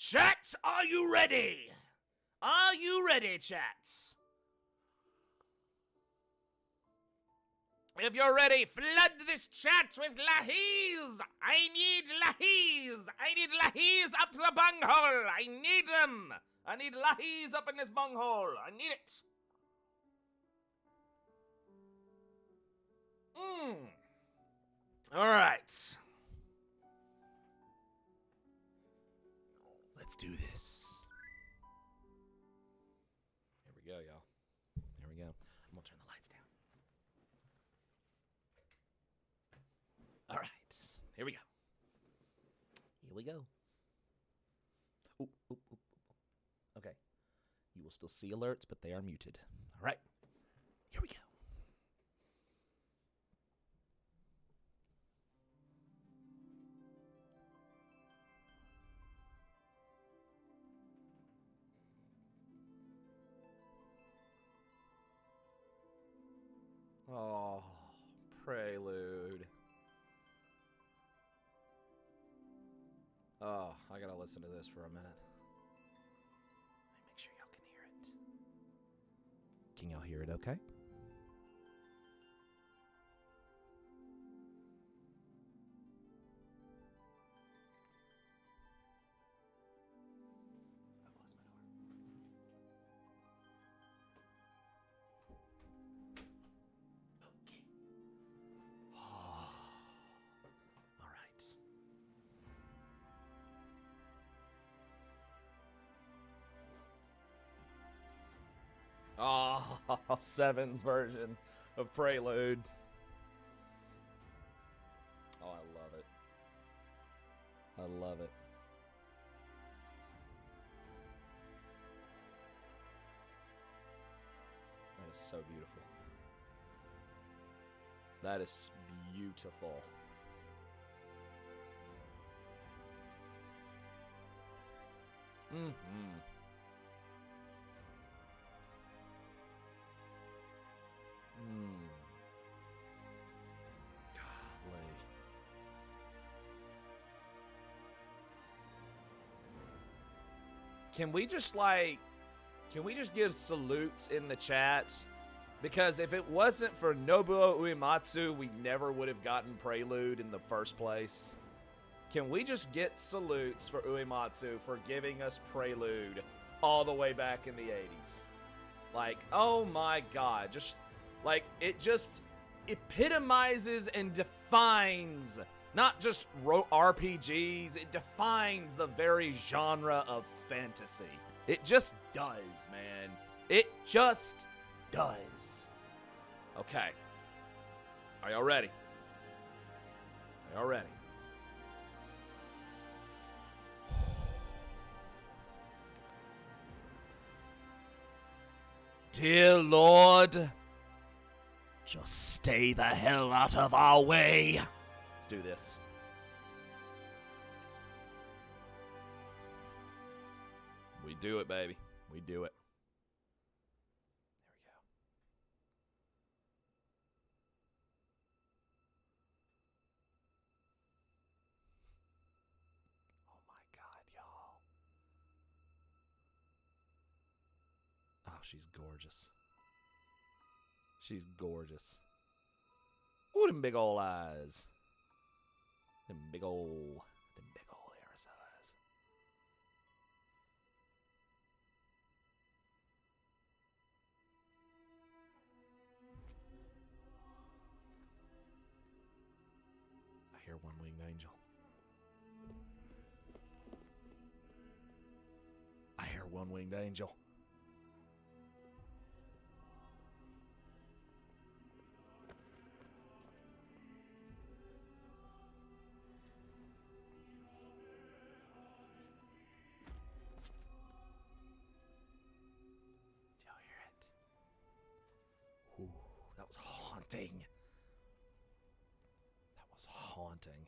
Chat, are you ready? Are you ready, chat? If you're ready, flood this chat with lahis! I need lahis! I need lahis up the bunghole! I need them! I need lahis up in this bunghole! I need it! Alright. Let's do this. Here we go, y'all. Here we go. I'm gonna turn the lights down. All right, here we go. Here we go. Ooh, ooh, ooh, ooh. Okay. You will still see alerts, but they are muted. All right. Here we go. Oh, prelude. Oh, I gotta listen to this for a minute. Let me make sure y'all can hear it. Can y'all hear it okay? Oh, Seven's version of Prelude. Oh, I love it. I love it. That is so beautiful. That is beautiful. Mm-hmm. Golly. Can we just give salutes in the chat? Because if it wasn't for Nobuo Uematsu, we never would have gotten Prelude in the first place. Can we just get salutes for Uematsu for giving us Prelude all the way back in the 80s? Like, oh my god, just like it just epitomizes and defines not just RPGs, it defines the very genre of fantasy. It just does, man. It just does. Okay. Are y'all ready? Are y'all ready? Dear Lord, just stay the hell out of our way. Let's do this. We do it, baby. We do it. There we go. Oh my god, y'all. Oh, she's gorgeous. She's gorgeous. Ooh, them big ol' eyes. Them big ol' Eris eyes. I hear one-winged angel. I hear one-winged angel. Ooh, that was haunting. That was haunting.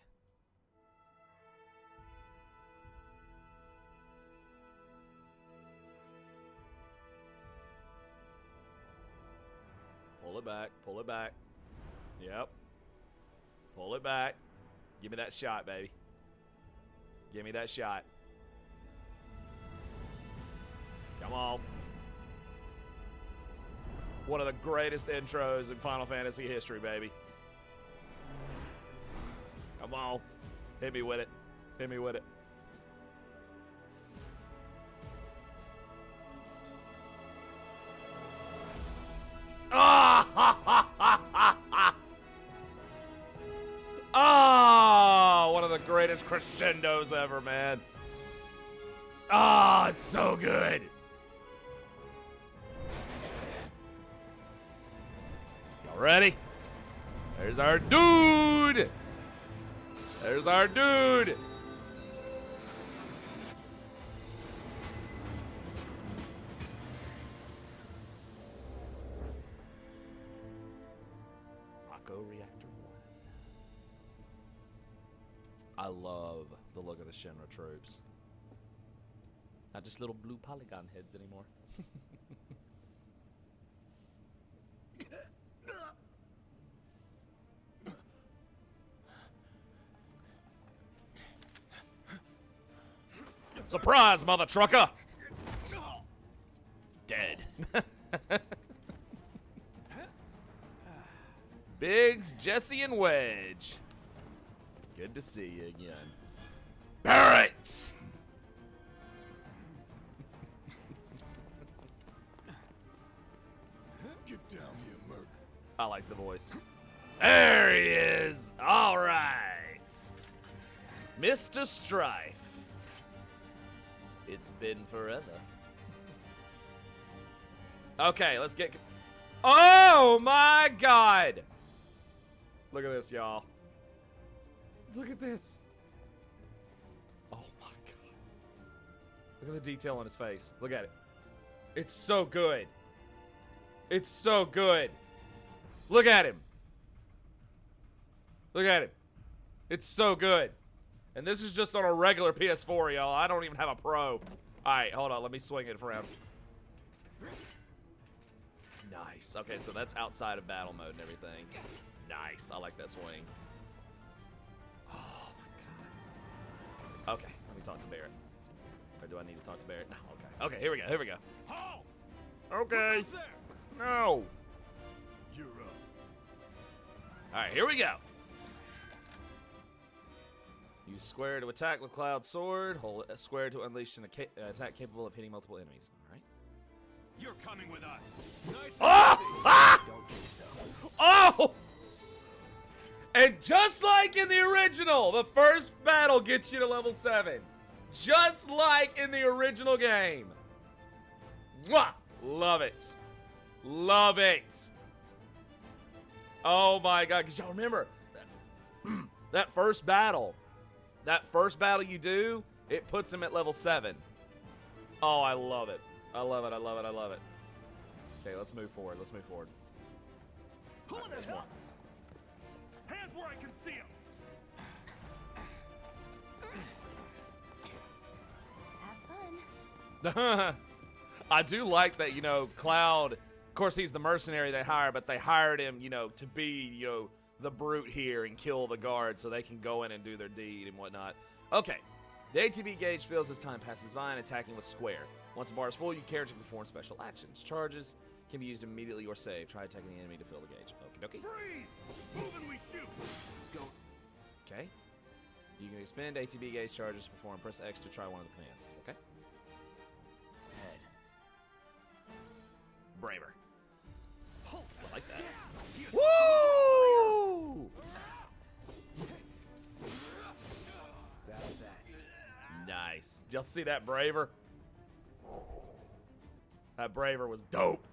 Pull it back. Pull it back. Yep. Pull it back. Give me that shot, baby. Give me that shot. Come on. One of the greatest intros in Final Fantasy history, baby. Come on. Hit me with it. Hit me with it. Oh, one of the greatest crescendos ever, man. Oh, it's so good. Y'all ready? There's our dude. There's our dude. Mako reactor 1. I love the look of the Shinra troops. Not just little blue polygon heads anymore. Surprise, mother trucker! Dead. Biggs, Jesse, and Wedge. Good to see you again. Barret! Get down here, Merc. I like the voice. There he is! All right. Mr. Strife. It's been forever. Okay, let's get... Oh, my God! Look at this, y'all. Look at this. Oh, my God. Look at the detail on his face. Look at it. It's so good. It's so good. Look at him. Look at him. It's so good. And this is just on a regular PS4, y'all. I don't even have a Pro. All right, hold on. Let me swing it around. Nice. Okay, so that's outside of battle mode and everything. Nice. I like that swing. Oh, my God. Okay, let me talk to Barret. Or do I need to talk to Barret? No, okay. Okay, here we go. Here we go. Okay. No. You're up. All right, here we go. Use square to attack with Cloud Sword. Hold square to unleash an attack capable of hitting multiple enemies. All right. You're coming with us. Nice. Oh! Ah! Oh! And just like in the original, the first battle gets you to level 7. Just like in the original game. Mwah! Love it. Love it. Oh my God. Because y'all remember that first battle. That first battle you do, it puts him at level 7. Oh, I love it. I love it. I love it. I love it. Okay, let's move forward. Let's move forward. Who in the hell? Hands where I can see them. Have fun. I do like that, you know, Cloud, of course, he's the mercenary they hire, but they hired him, you know, to be, you know, the brute here and kill the guard so they can go in and do their deed and whatnot. Okay. The ATB gauge fills as time passes by and attacking with square. Once the bar is full, your character can perform special actions. Charges can be used immediately or saved. Try attacking the enemy to fill the gauge. Okay. Freeze! Move and we shoot. Go. Okay. You can expend ATB gauge charges to perform. Press X to try one of the commands. Okay. Head. Braver. I like that. Woo! Nice. Y'all see that Braver? That Braver was dope.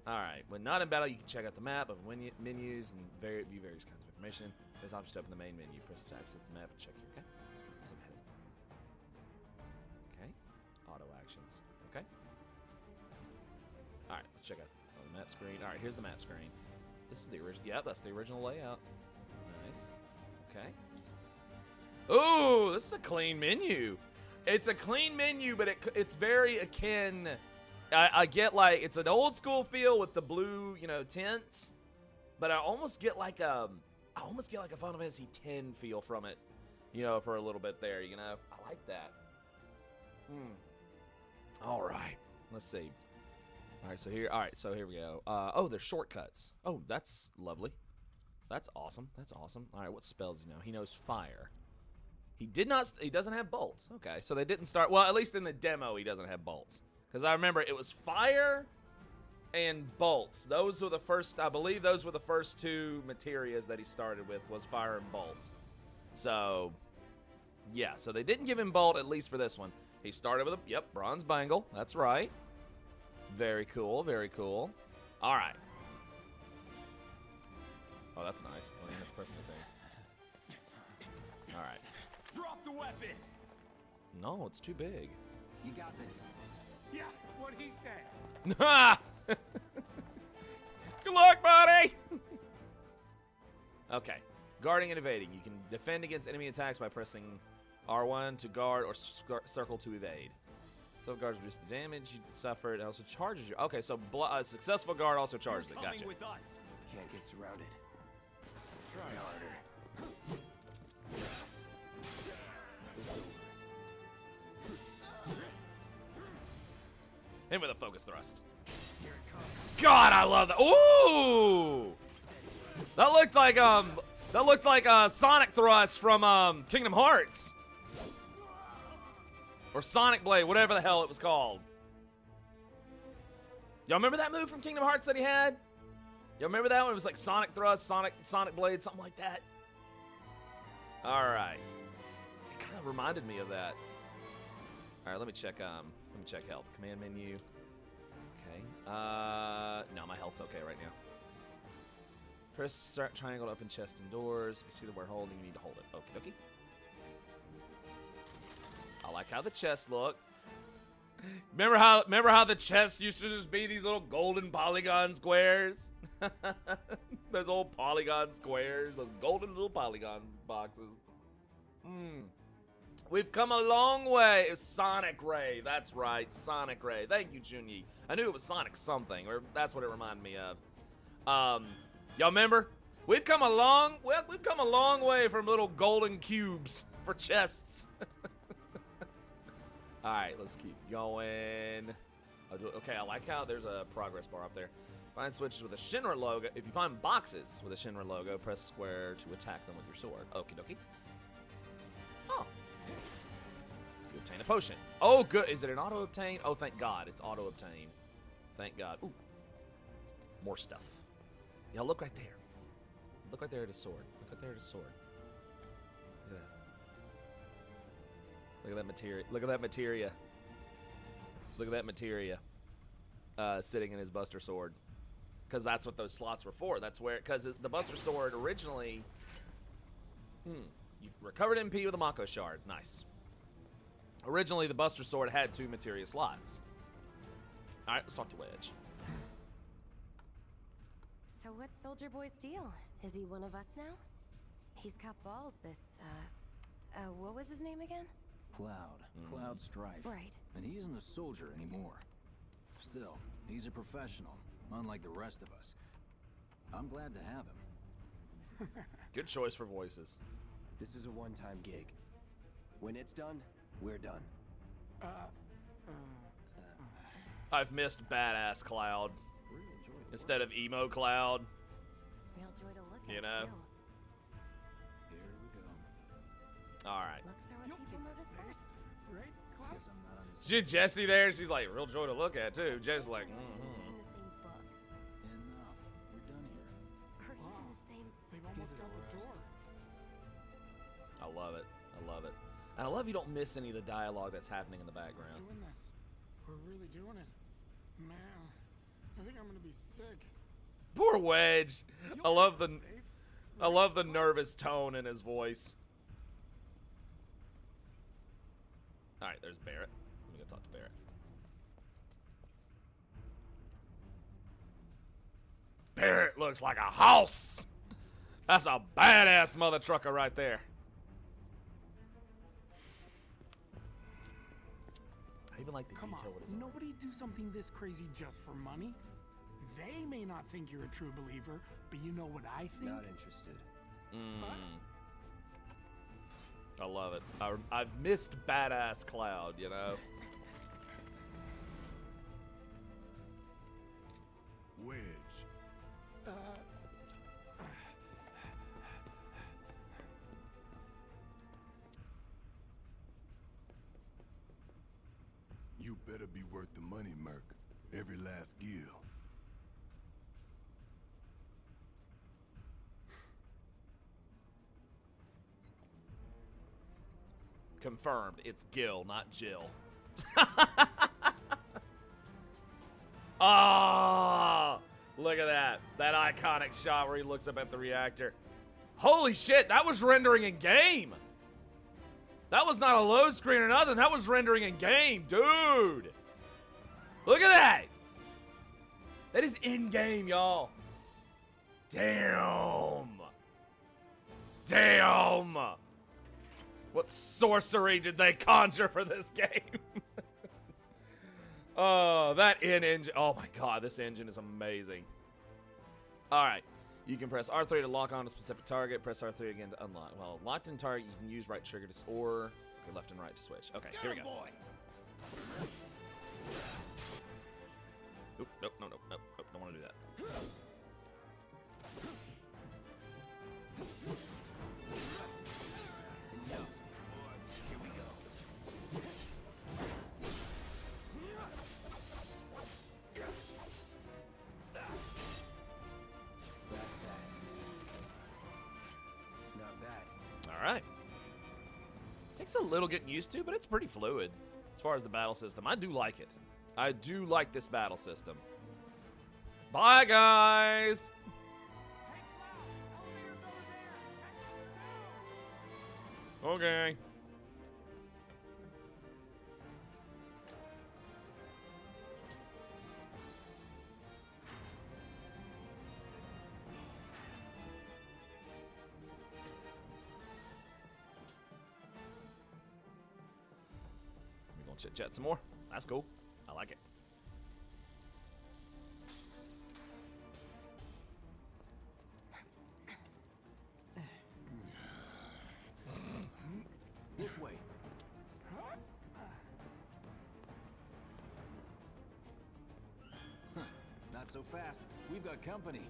Alright, when not in battle, you can check out the map of menus and view various kinds of information. There's options up in the main menu. Press to access the map and check here, okay? Some heading. Okay. Auto actions. Okay. Alright, let's check out the map screen. Alright, here's the map screen. This is the original. Yep, that's the original layout. Nice. Okay. Ooh, this is a clean menu. It's a clean menu, but it's very akin. I get like it's an old school feel with the blue, you know, tints, but I almost get like a Final Fantasy X feel from it, you know, for a little bit there. You know, I like that. All right. Let's see. All right, so here. All right, so here we go. Oh, there's shortcuts. Oh, that's lovely. That's awesome. That's awesome. All right, what spells does he know? He knows fire. He did not. He doesn't have bolts. Okay, so they didn't start. Well, at least in the demo, he doesn't have bolts. Because I remember it was fire and bolts. Those were the first. I believe those were the first two materias that he started with. Was fire and bolts. So, yeah. So they didn't give him bolt at least for this one. He started with a bronze bangle. That's right. Very cool. Very cool. All right. Oh, that's nice. I don't even have to press anything. All right. Drop the weapon. No, it's too big. You got this. Yeah, what he said. Good luck, buddy. Okay. Guarding and evading. You can defend against enemy attacks by pressing R1 to guard or circle to evade. Self-guards reduce the damage you suffered. It also charges you. Okay, so a successful guard also charges it. You're Gotcha. coming with us. Can't get surrounded. Try harder. Hit with a focus thrust. God, I love that. Ooh! That looked like a Sonic thrust from Kingdom Hearts. Or Sonic Blade, whatever the hell it was called. Y'all remember that move from Kingdom Hearts that he had? Y'all remember that one? It was like Sonic Thrust, Sonic Blade, something like that. Alright. It kind of reminded me of that. Alright, let me check health. Command menu. Okay. No, my health's okay right now. Press triangle to open chest and doors. If you see the word holding, you need to hold it. Okie dokie. I like how the chests look. Remember how the chests used to just be these little golden polygon squares? Those old polygon squares, those golden little polygon boxes. We've come a long way. It's Sonic Ray. That's right, Sonic Ray. Thank you, Junyi. I knew it was Sonic something, or that's what it reminded me of. Y'all remember? We've come a long way from little golden cubes for chests. All right, let's keep going. Okay, I like how there's a progress bar up there. Find switches with a Shinra logo. If you find boxes with a Shinra logo, press square to attack them with your sword. Okie dokie. Oh. You obtain a potion. Oh, good. Is it an auto-obtain? Oh, thank God. It's auto-obtain. Thank God. Ooh. More stuff. Yeah, look right there. Look right there at his sword. Look right there at his sword. Look at that. Look at that materia. Look at that materia. Look at that materia. Sitting in his Buster Sword. Because that's what those slots were for. That's where, because the Buster Sword originally, you recovered MP with a Mako shard. Nice. Originally, the Buster Sword had 2 materia slots. All right, let's talk to Wedge. So what's Soldier Boy's deal? Is he one of us now? He's got balls, this, what was his name again? Cloud. Cloud Strife. Right. And he isn't a soldier anymore. Still, he's a professional, unlike the rest of us. I'm glad to have him. Good choice for voices. This is a one-time gig. When it's done, we're done. I've missed badass Cloud instead of emo Cloud. Real joy to look at, You know? too. Here we go. All right. Looks are what people notice first. Right, Cloud? Guess I'm not on this. Jesse there, she's like, real joy to look at, too. Jesse's like, Reading the same book. Enough. We're done here. Or even the same... They've almost it got a the rest. door. I love it. I love it. And I love you don't miss any of the dialogue that's happening in the We're background. doing this. We're really doing it. Man, I think I'm gonna be sick. Poor Wedge. I You'll love be the safe. I love the nervous tone in his voice. All right, there's Barret. Let me go talk to Barret. Barret looks like a house. That's a badass mother trucker right there. I even like the Come detail with his on, arm. nobody do something this crazy just for money. They may not think you're a true believer, but you know what I think? Not interested. I love it. I've missed badass Cloud, you know. Wedge. You better be worth the money, Merc. Every last gill. Confirmed. It's Gil, not Jill. Oh, look at that. That iconic shot where he looks up at the reactor. Holy shit, that was rendering in game. That was not a load screen or nothing. That was rendering in game, dude. Look at that. That is in game, y'all. Damn. Damn. What sorcery did they conjure for this game? Oh, that engine. Oh my god, this engine is amazing. Alright. You can press R3 to lock on a specific target. Press R3 again to unlock. Well, locked in target, you can use right trigger to or okay, left and right to switch. Okay, here we go. Oop, nope, nope, nope, nope, nope. Don't want to do that. Here we go. Not bad. All right. Takes a little getting used to, but it's pretty fluid as far as the battle system. I do like it. I do like this battle system. Bye, guys. Okay. We're gonna chit chat some more. That's cool. I like it. This way. Not so fast. We've got company.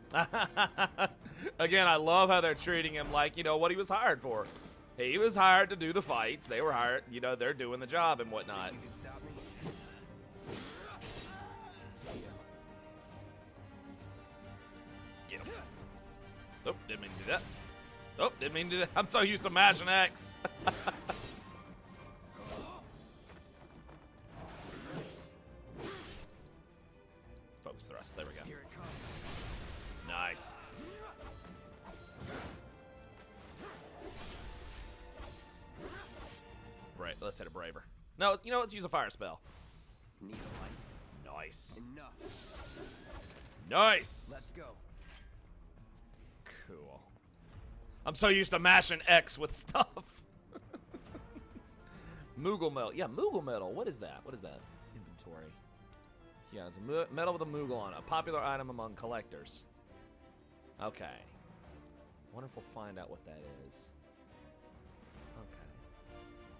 Again, I love how they're treating him like, you know, what he was hired for. He was hired to do the fights. They were hired, you know, they're doing the job and whatnot. You can stop me. Get him. Oh, didn't mean to do that. Oh, didn't mean to do that. I'm so used to mashing X. Focus thrust. There we go. Here it comes. Nice. Right, let's hit a braver. No, you know, let's use a fire spell. Need a light. Nice. Enough. Nice. Let's go. Cool. I'm so used to mashing X with stuff. Moogle metal. Yeah, Moogle metal. What is that? What is that? Inventory. Yeah, it's a metal with a Moogle on it. A popular item among collectors. Okay. Wonder if we'll find out what that is. Okay.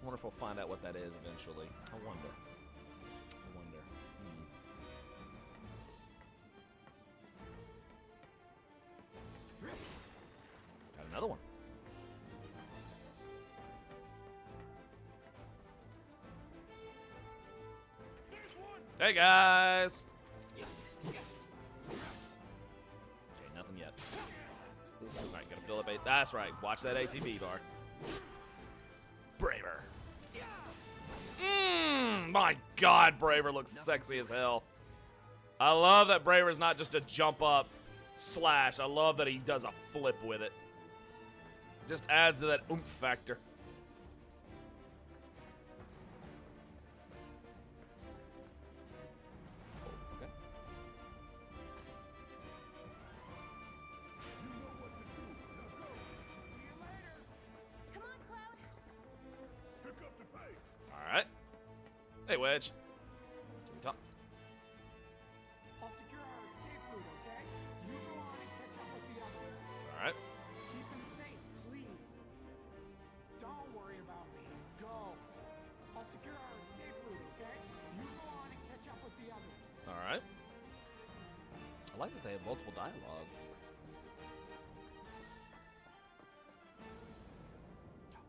Wonder if we'll find out what that is eventually. I wonder. I wonder. Got another one. Hey guys! Okay, nothing yet. Alright, gotta fill up eight. That's right, watch that ATB bar. Braver. My god, Braver looks sexy as hell. I love that Braver's not just a jump up slash. I love that he does a flip with it. Just adds to that oomph factor. Okay. Come on, Cloud. Pick up the pace. Alright. Hey, Wedge. To the top. I'll secure our escape route, okay? You go on and catch up with the others. Alright. Keep them safe, please. Don't worry about me. Go. I'll secure our escape route, okay? You go on and catch up with the others. Alright. I I like that they have multiple dialogue.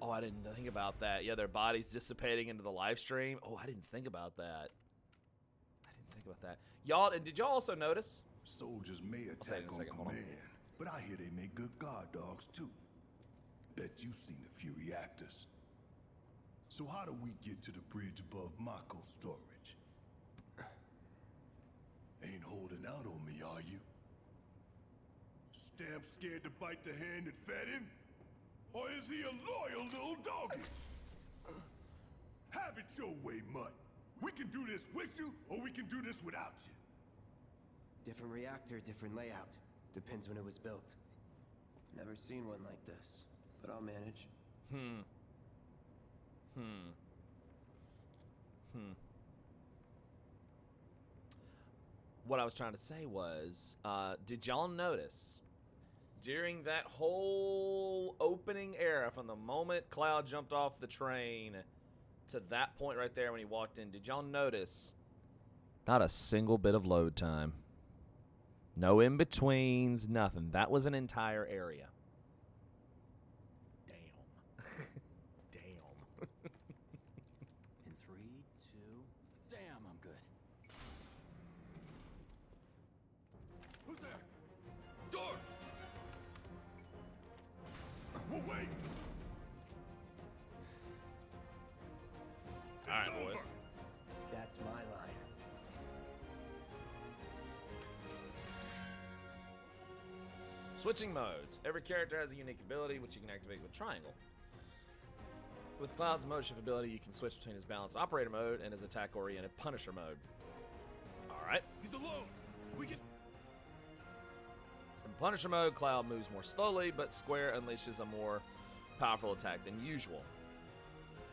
Oh, I didn't think about that. Yeah, their bodies dissipating into the live stream. Oh, I didn't think about that. Y'all, did y'all also notice? Soldiers may say it attack in a on second, hold on. command, but I hear they make good guard dogs too. Bet you've seen a few reactors. So how do we get to the bridge above Mako storage? Ain't holding out on me, are you? Stamp scared to bite the hand that fed him? Or is he a loyal little doggy? Have it your way, Mutt. We can do this with you, or we can do this without you. Different reactor, different layout. Depends when it was built. Never seen one like this, but I'll manage. What I was trying to say was, did y'all notice during that whole opening era, from the moment Cloud jumped off the train to that point right there when he walked in, did y'all notice not a single bit of load time? No in-betweens, nothing. That was an entire area. Damn. Damn. In 3, 2... Damn, I'm good. Who's there? Door! We'll wait! All right, It's boys. over. That's my line. Switching modes. Every character has a unique ability, which you can activate with triangle. With Cloud's mode shift ability, you can switch between his balanced operator mode and his attack-oriented Punisher mode. All right. He's alone! We can... In Punisher mode, Cloud moves more slowly, but Square unleashes a more powerful attack than usual.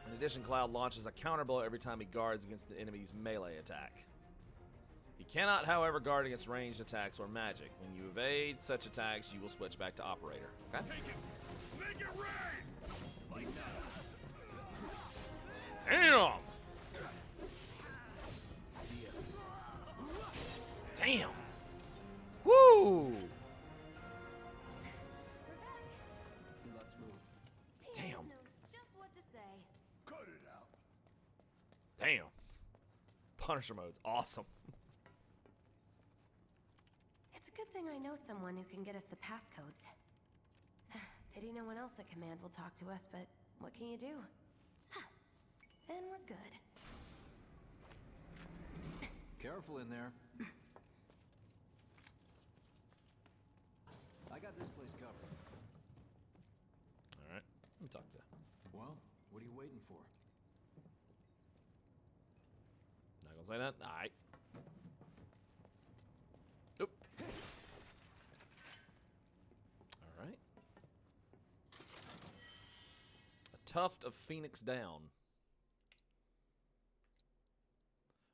In addition, Cloud launches a counter blow every time he guards against the enemy's melee attack. He cannot, however, guard against ranged attacks or magic. When you evade such attacks, you will switch back to operator. Okay? take it! Make it rain! Like that! Damn! Damn! Woo! Let's move. Damn. Knows just what to say. Cut it out! Damn. Punisher mode's awesome. It's a good thing I know someone who can get us the passcodes. Pity no one else at command will talk to us, but what can you do? And we're good. Careful in there. I got this place covered. All right. Let me talk to. Well, what are you waiting for? Not gonna say that. All right. Oop. All right. A tuft of Phoenix down.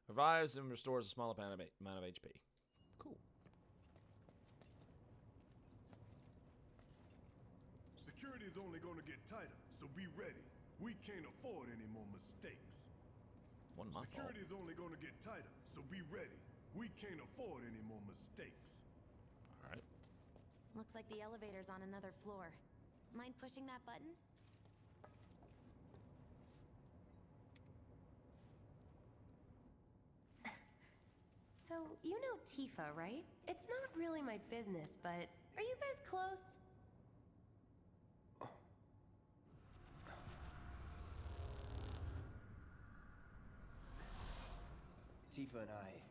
Revives and restores a small amount of HP. Cool. Security's only gonna get tighter, so be ready. We can't afford any more mistakes. Wasn't my fault. Security's only gonna get tighter, so be ready. We can't afford any more mistakes. All right. Looks like the elevator's on another floor. Mind pushing that button? So, you know Tifa, right? It's not really my business, but are you guys close? Tifa and I.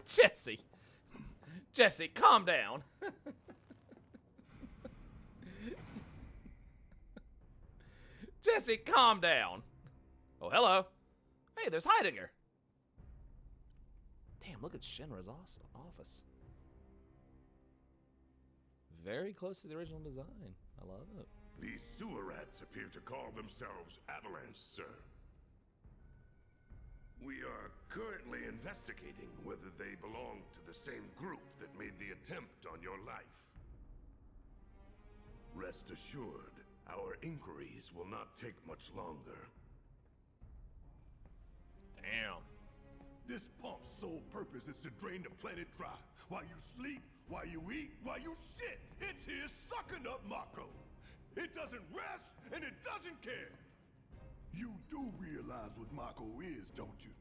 Jesse. Jesse, calm down. Jesse, calm down. Oh, hello. Hey, there's Heidegger. Damn, look at Shinra's office. Very close to the original design. I love it. These sewer rats appear to call themselves Avalanche, sir. We are currently investigating whether they belong to the same group that made the attempt on your life. Rest assured, Our inquiries will not take much longer. Damn. This pump's sole purpose is to drain the planet dry. While you sleep, while you eat, while you shit, it's here sucking up Mako. It doesn't rest, and it doesn't care. You do realize what Mako is, don't you?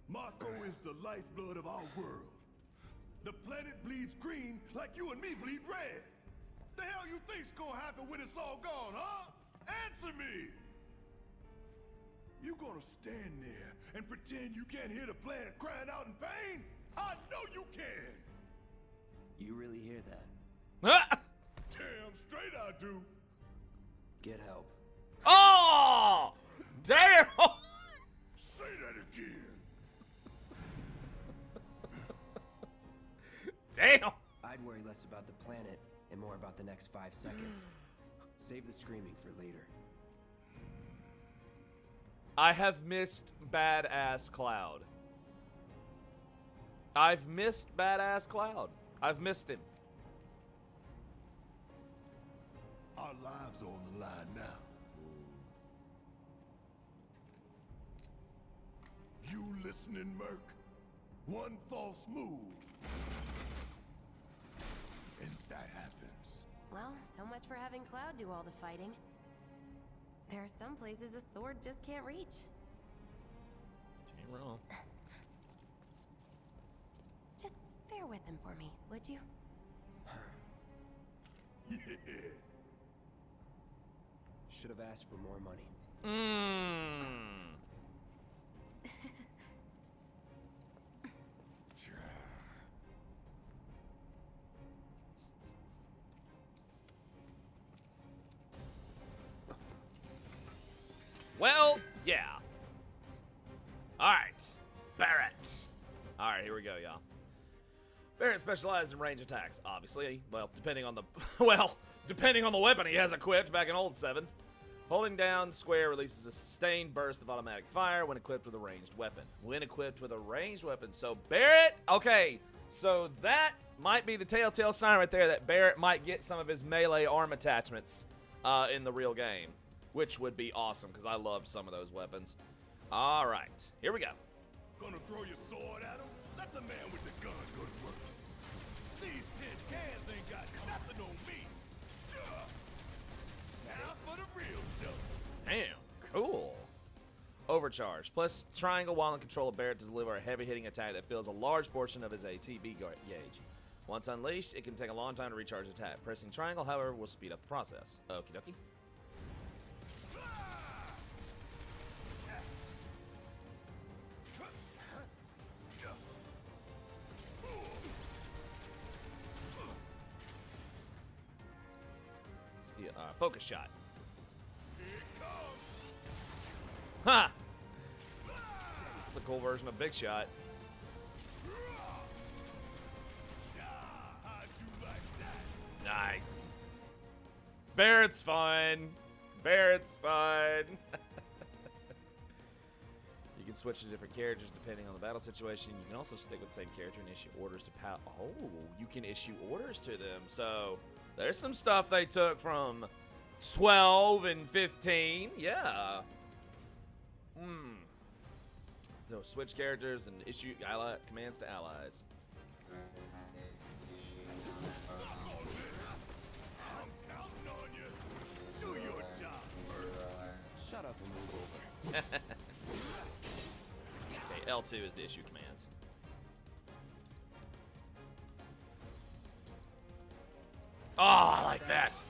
Mako is the lifeblood of our world. The planet bleeds green like you and me bleed red. The hell you think's gonna happen when it's all gone, huh? Answer me! You gonna stand there and pretend you can't hear the planet crying out in pain? I know you can! You really hear that? Damn straight I do. Get help. Oh! Damn! Say that again. Damn! I'd worry less about the planet and more about the next 5 seconds. Save the screaming for later. I have missed Badass Cloud. I've missed Badass Cloud. I've missed him. Our lives are on the line now. You listening, Merc? One false move. And that happens. Well, so much for having Cloud do all the fighting. There are some places a sword just can't reach. Ain't wrong. Just bear with him for me, would you? Yeah. Should have asked for more money. Well, yeah. Alright. Barret. Alright, here we go, y'all. Barret specializes in range attacks, obviously. Well, depending on the depending on the weapon he has equipped back in Old 7. Holding down square releases a sustained burst of automatic fire when equipped with a ranged weapon. So Barret, okay, so that might be the telltale sign right there that Barret might get some of his melee arm attachments in the real game, which would be awesome because I love some of those weapons. All right, here we go. Gonna throw your sword at him? Let the man with the gun go to work. These tin cans ain't got nothing on me. Now for the real show. Damn, cool. Overcharge. Plus triangle while in control of Barret to deliver a heavy-hitting attack that fills a large portion of his ATB gauge. Once unleashed, it can take a long time to recharge the attack. Pressing triangle, however, will speed up the process. Okie dokie. Focus shot. Ha! That's a cool version of Big Shot. Nice. Barret's fun. Barret's fun. You can switch to different characters depending on the battle situation. You can also stick with the same character and issue orders to Oh, you can issue orders to them. So there's some stuff they took from 12 and 15. Yeah. So switch characters and issue commands to allies. I'm counting on you. Do your job. Shut up and move over. Okay, L2 is to issue commands. Oh, I like that.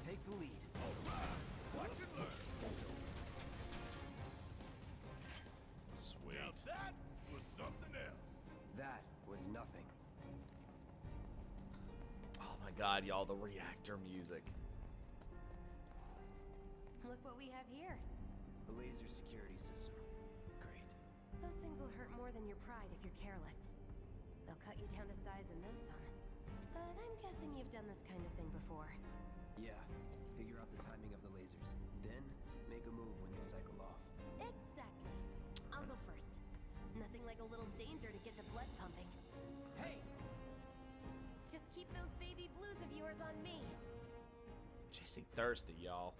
Take the lead. Watch and learn. Sweet. Now that was something else. That was nothing. Oh my god, y'all, the reactor music. Look what we have here. The laser security system. Great. Those things will hurt more than your pride if you're careless. They'll cut you down to size and then some. But I'm guessing you've done this kind of thing before. Yeah. Figure out the timing of the lasers. Then, make a move when they cycle off. Exactly. I'll go first. Nothing like a little danger to get the blood pumping. Hey! Keep those baby blues of yours on me. Jeez, he thirsty, y'all.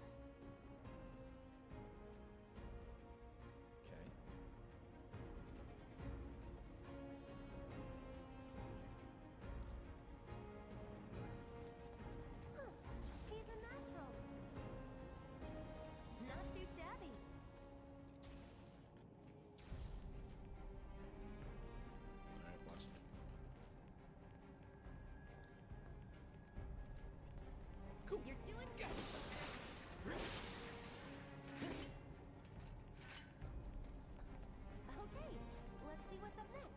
Okay. Huh, he's a natural. Not too shabby. All right, watch it. Cool. You're doing good. Okay, let's see what's up next.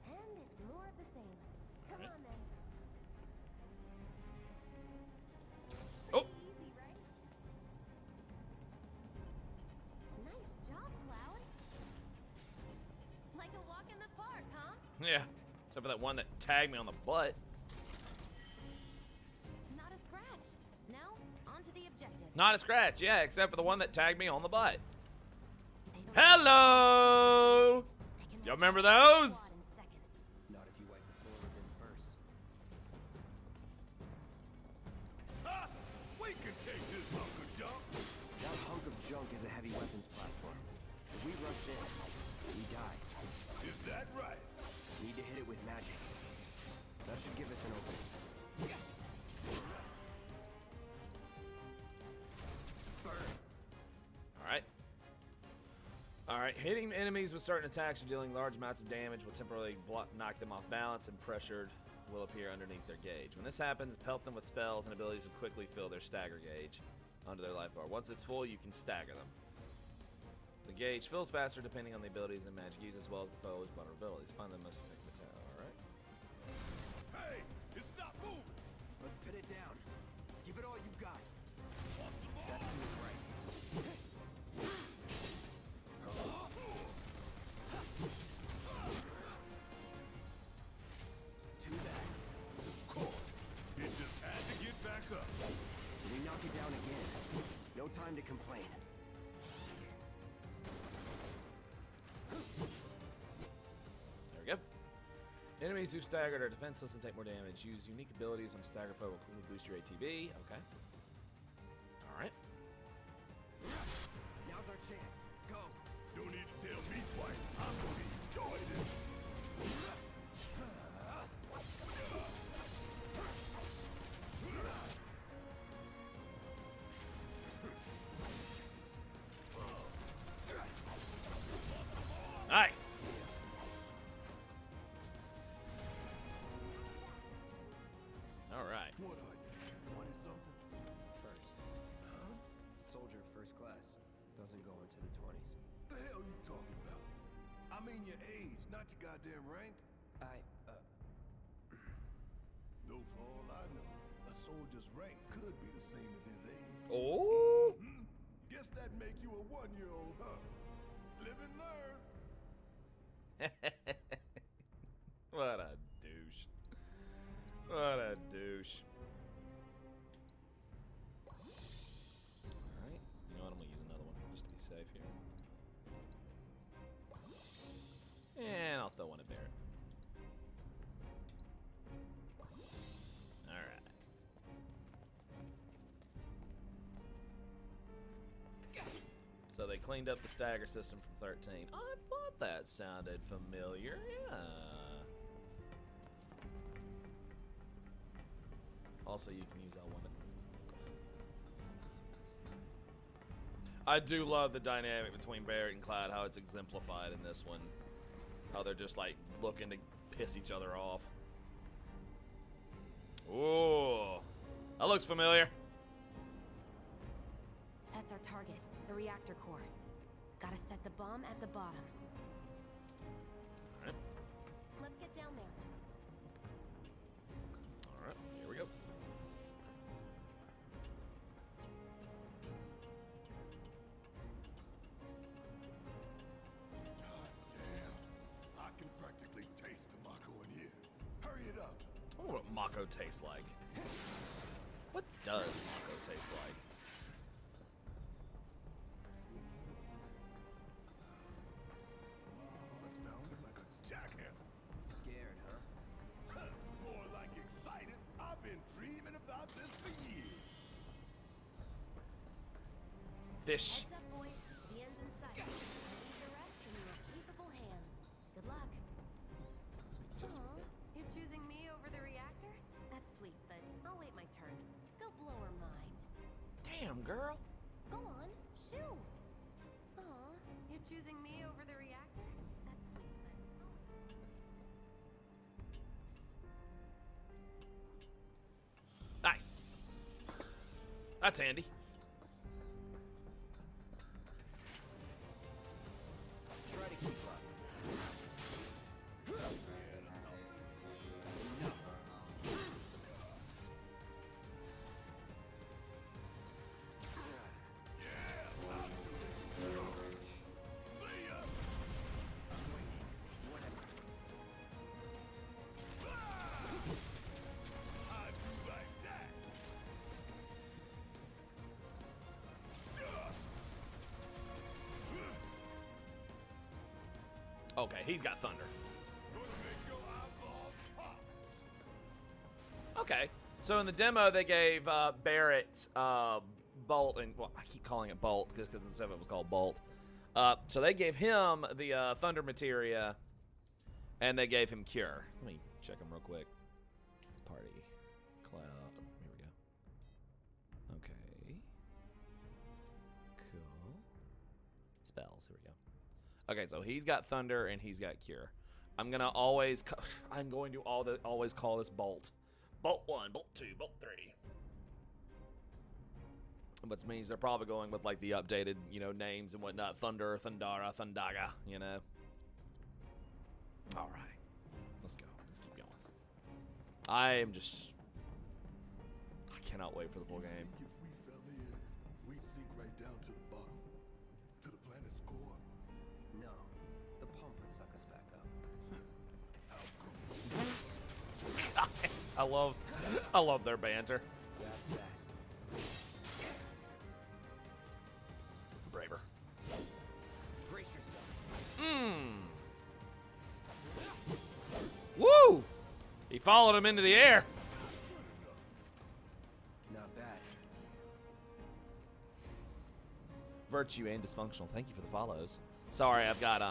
And it's more of the same. Come Alright. on then. Oh. Pretty easy, right? Nice job, Cloud. Like a walk in the park, huh? Yeah. Except for that one that tagged me on the butt. Not a scratch. Now, on to the objective. Not a scratch, yeah, except for the one that tagged me on the butt. They don't Hello! They can Y'all have remember that those? squad in seconds. Not if you wipe the floor with him first. Ha! We can take this hunk of junk. That hunk of junk is a heavy weapons platform. If we rush in, we die. Is that right? Need to hit it with magic. That should give us an opening. Alright. Alright, hitting enemies with certain attacks or dealing large amounts of damage will temporarily knock them off balance, and pressured will appear underneath their gauge. When this happens, pelt them with spells and abilities to quickly fill their stagger gauge onto their life bar. Once it's full, you can stagger them. The gauge fills faster depending on the abilities and magic used, as well as the foe's vulnerabilities. Find the most effective attack. Alright. Hey, it's not moving. Let's pin it down. Give it all you've got. Want some more? That's doing it right. Too bad. Of course. It just had to get back up. So we knock it down again. No time to complain. There we go. Enemies who staggered are defenseless and take more damage. Use unique abilities on stagger foe will quickly boost your ATB. Okay. Alright. Now's our chance. Go. Don't need to tell me twice. I'm gonna enjoy this. Nice! Alright. What are you, 20-something? First. Soldier first class. Doesn't go into the 20s. The hell you talking about? I mean your age, not your goddamn rank. Though for all I know, a soldier's rank could be the same as his age. Oh! Guess that make you a 1-year-old, huh? Live and learn. What a douche. What a douche. Alright. You know what? I'm gonna use another one just to be safe here. And I'll throw one at Barret. Alright. So they cleaned up the stagger system from 13. I thought that sounded familiar, yeah. Also, you can use L1. I do love the dynamic between Barret and Cloud, how it's exemplified in this one. How they're just like looking to piss each other off. Ooh, that looks familiar. That's our target, the reactor core. Gotta set the bomb at the bottom. Alright, Let's get down there. alright, here we go. God damn. I can practically taste the Mako in here. Hurry it up. I wonder what Mako tastes like. What does Mako taste like? Oh, it's pounding like a jackhammer. Scared, huh? More like excited. Fish. Heads up, boys. The end's in sight. Leave the rest in your capable hands. Good luck. Aw, you're choosing me over the reactor? That's sweet, but I'll wait my turn. Go blow her mind. Damn, girl. Go on, shoo. Aw, you're choosing me over the reactor? That's sweet, but Nice. That's handy. Try to keep up. Okay, he's got thunder. Okay, so in the demo they gave Barret Bolt, and well, I keep calling it Bolt because the 7 was called Bolt. So they gave him the thunder materia, and they gave him Cure. Let me check him real quick. Party, Cloud. Here we go. Okay. Cool. Spells. Here we go. Okay, so he's got thunder and he's got Cure. I'm going to always call this Bolt. Bolt 1, Bolt 2, Bolt 3. Which means they're probably going with like the updated, names and whatnot. Thunder, Thundara, Thundaga, All right. Let's go. Let's keep going. I cannot wait for the full game. If we fell in, we'd sink right down to the bottom, to the planet's core. No, the pump would suck us back up. I love their banter. That's that. Braver. Brace yourself. Woo! He followed him into the air. Not bad. Virtue and dysfunctional. Thank you for the follows. Sorry, I've got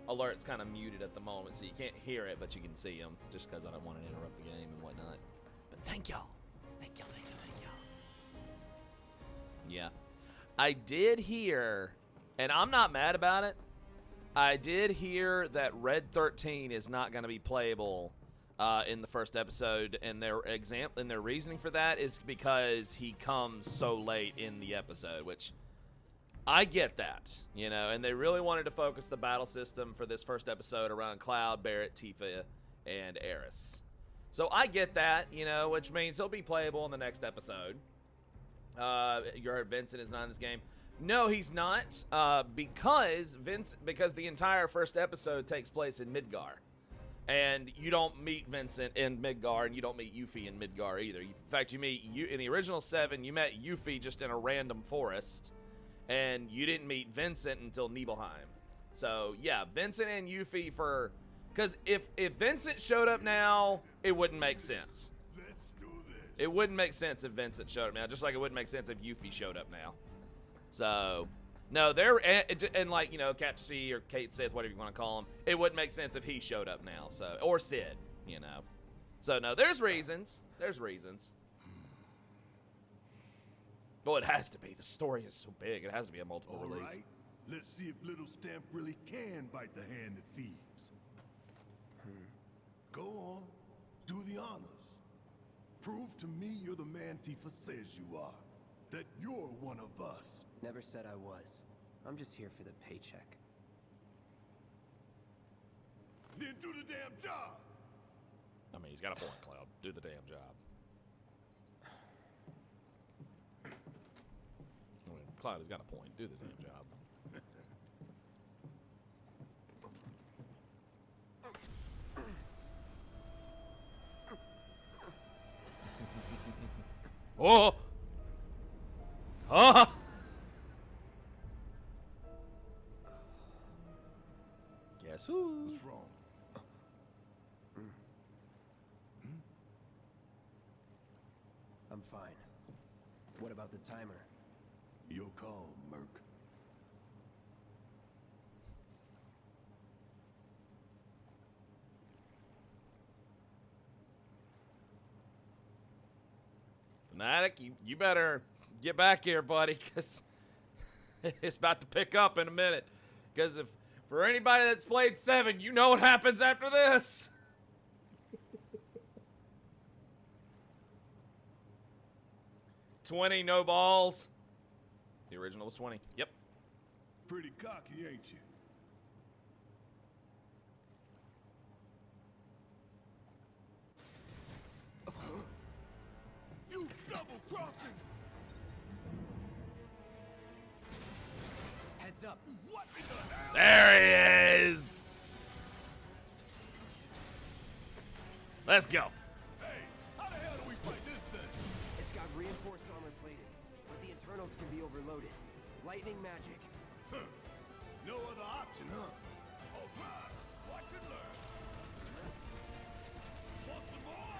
alerts kind of muted at the moment, so you can't hear it, but you can see them, just because I don't want to interrupt the game and whatnot. But thank y'all. Thank y'all. Yeah. I did hear, and I'm not mad about it, I did hear that Red 13 is not going to be playable in the first episode, and their reasoning for that is because he comes so late in the episode, which I get that, and they really wanted to focus the battle system for this first episode around Cloud, Barret, Tifa, and Eris. So I get that, which means he'll be playable in the next episode. You heard Vincent is not in this game. No, he's not, because the entire first episode takes place in Midgar. And you don't meet Vincent in Midgar, and you don't meet Yuffie in Midgar either. In fact, in the original 7, you met Yuffie just in a random forest, and you didn't meet Vincent until Nibelheim. So, yeah, Vincent and Yuffie because if Vincent showed up now, it wouldn't make sense. Let's do this. It wouldn't make sense if Vincent showed up now, just like it wouldn't make sense if Yuffie showed up now. So, no, and like, Cat C or Kate Sith, whatever you want to call him, it wouldn't make sense if he showed up now, so, or Sid, So, no, there's reasons. Well, it has to be. The story is so big, it has to be a multiple All release. right, let's see if Little Stamp really can bite the hand that feeds. Go on, do the honors. Prove to me you're the man Tifa says you are. That you're one of us. Never said I was. I'm just here for the paycheck. Then do the damn job. I mean, he's got a point, Cloud. Do the damn job. I mean, Cloud has got a point. Do the damn job. Oh! Oh! Guess who? What's wrong? I'm fine. What about the timer? Your call, Merc. Fanatic, you better get back here, buddy, because it's about to pick up in a minute. Because if for anybody that's played 7, you know what happens after this. $20, no balls. The original was 20. Yep. Pretty cocky, ain't you? You double-crossing! Heads up. What in the hell? There he is. Let's go. Hey, how the hell do we fight this thing? It's got reinforced armor plating, but the internals can be overloaded. Lightning magic. Huh. No other option, huh? All right, watch and learn. Want some more?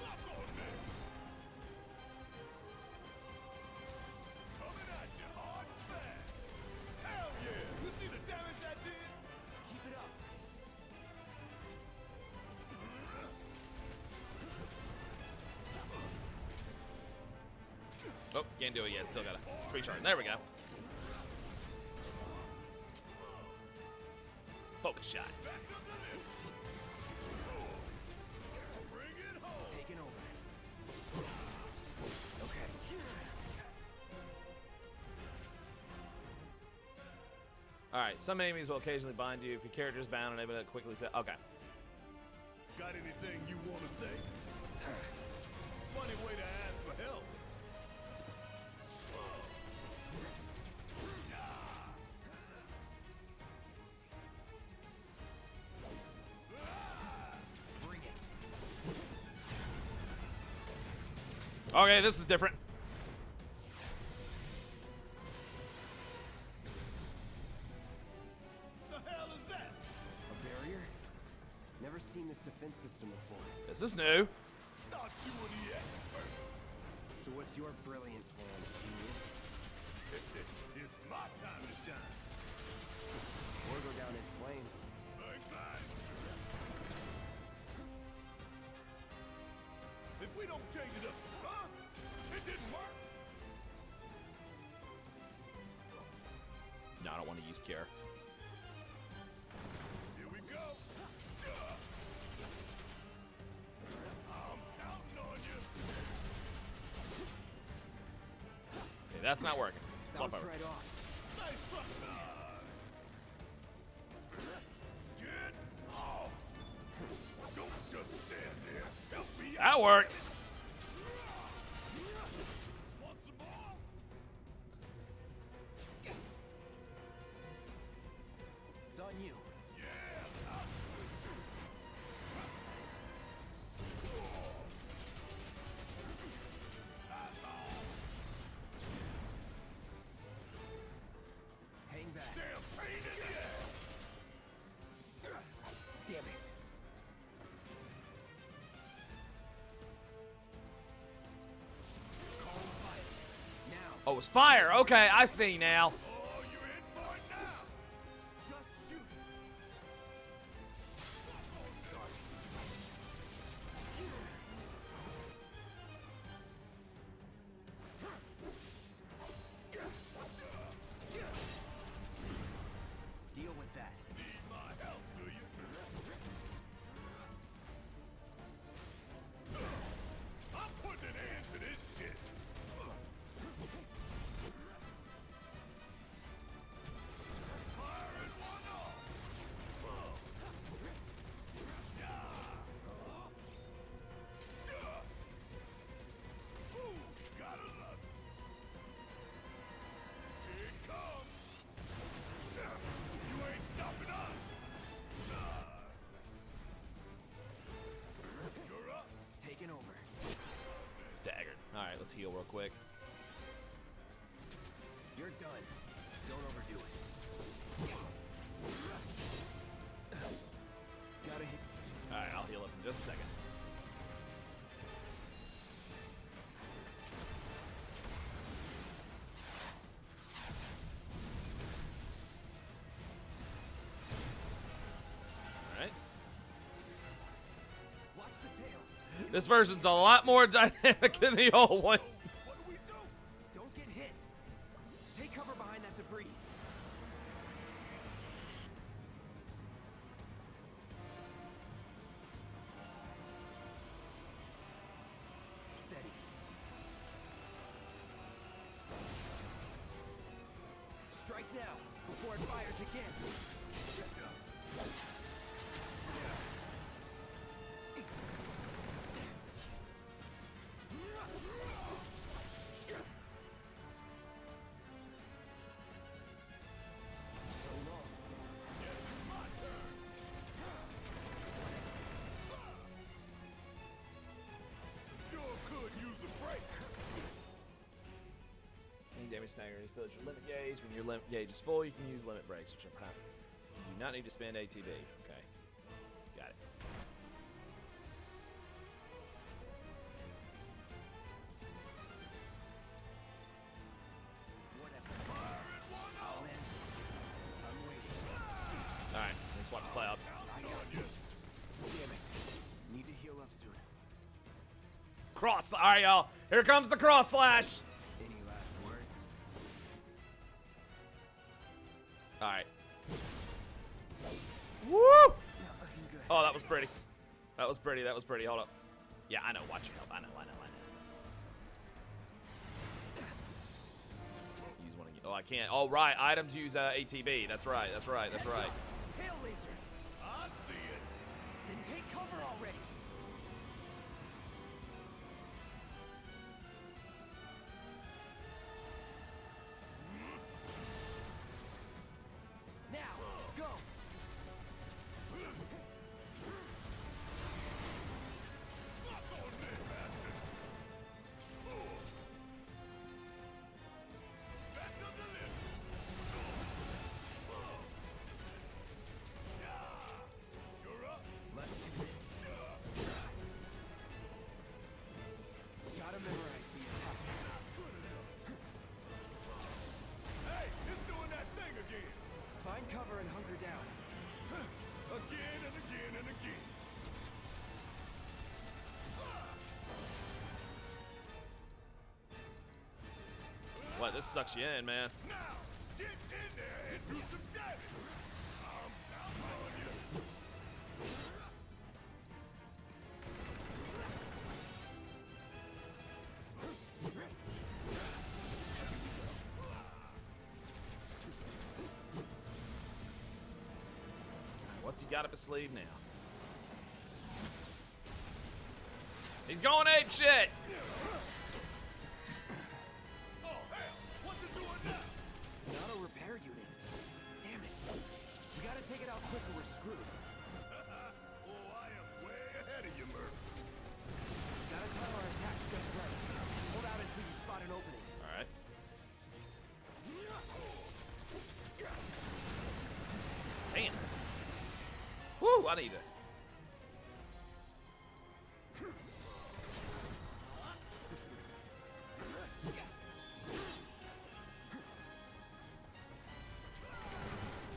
Suck on me! Coming at you hard and fast. Hell yeah! You see the damage that did? Keep it up. Oh, can't do it yet. Still got a recharge. There we go. Focus shot. Back up the lift. Bring it home. Taking over. Okay. Alright, some enemies will occasionally bind you. If your character is bound, unable to quickly say. Okay. Got anything you want to say? Funny way to ask for help. Bring it. Okay, this is different. The hell is that? A barrier? Never seen this defense system before. This is new. Thought you were the expert. So what's your brilliant plan, genius? It's my time to shine. Or go down in flames. Bang, bang. If we don't change it up, huh? It didn't work. No, I don't want to use Cure. Here we go. I'm counting on you. Okay, that's not working. Flip Bounce over. right off. Nice truck. Get off. Don't just stand there. Help me out. That works. Want some more? It's on you. Yeah. Hang back. Damn pain in the ass. Damn it. Call fire. Now. Oh, it's fire. Okay, I see now. Oh, you in for it now? Just shoot. Deal with that. Need my help, do you? I'm putting an end to this shit. Firing one off. Ooh, gotta love it. Here it comes. You ain't stopping us. You're up. Taking over. Staggered. All right, let's heal real quick. You're done. Don't overdo it. Gotta hit. All right, I'll heal up in just a second. This version's a lot more dynamic than the old one. What do we do? Don't get hit. Take cover behind that debris. Steady. Strike now, before it fires again. Sure could use a break. Any damage stagger fills your limit gauge. When your limit gauge is full, you can use limit breaks, which are power. You do not need to spend ATB. Okay. Got it. I'll in. I'm waiting. Alright, let's swap the cloud. Damn it. Need to heal up soon. Cross. Alright, y'all. Here comes the cross slash. Any last words? Alright. Woo! Not looking good. Oh, that was pretty. That was pretty. That was pretty. Hold up. Yeah, I know. Watch your health. I know. Use one of you. Oh, I can't. Oh, right. Items use ATB. That's right. That's right. That's right. Tail laser. I see it. Then take cover already. Now, go. Suck on me, bastard. Back to the left. You're up. Let's do this. Gotta memorize the attack. Hey, it's doing that thing again. Find cover and hunker down. Again and again and again. What? This sucks you in, man. Now, get in there and do some damage. I'm on you. What's he got up his sleeve now? He's going ape shit. Oh, hell. What's it doing now? Not a repair unit. Damn it. We gotta take it out quick or we're screwed. Oh, I am way ahead of you, Murph. Gotta time our attacks just right. Hold out until you spot an opening. All right. Damn. Woo! I need it.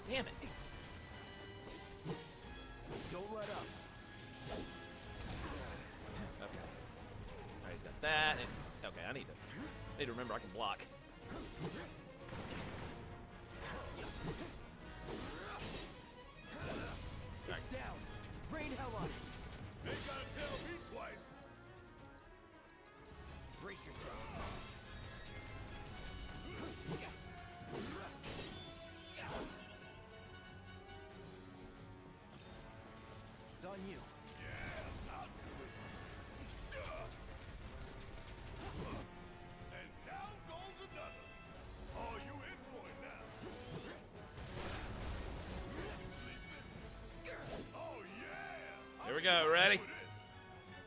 Damn it. Don't let up. Okay. Alright, he's got that. And, okay, I need to remember I can block. It's down. Rain hell on it. Ain't gotta tell me twice. Brace yourself. It's on you. Yeah, I'll do it. And down goes another. Oh, you in for it now. Oh, yeah. Here we go. Ready?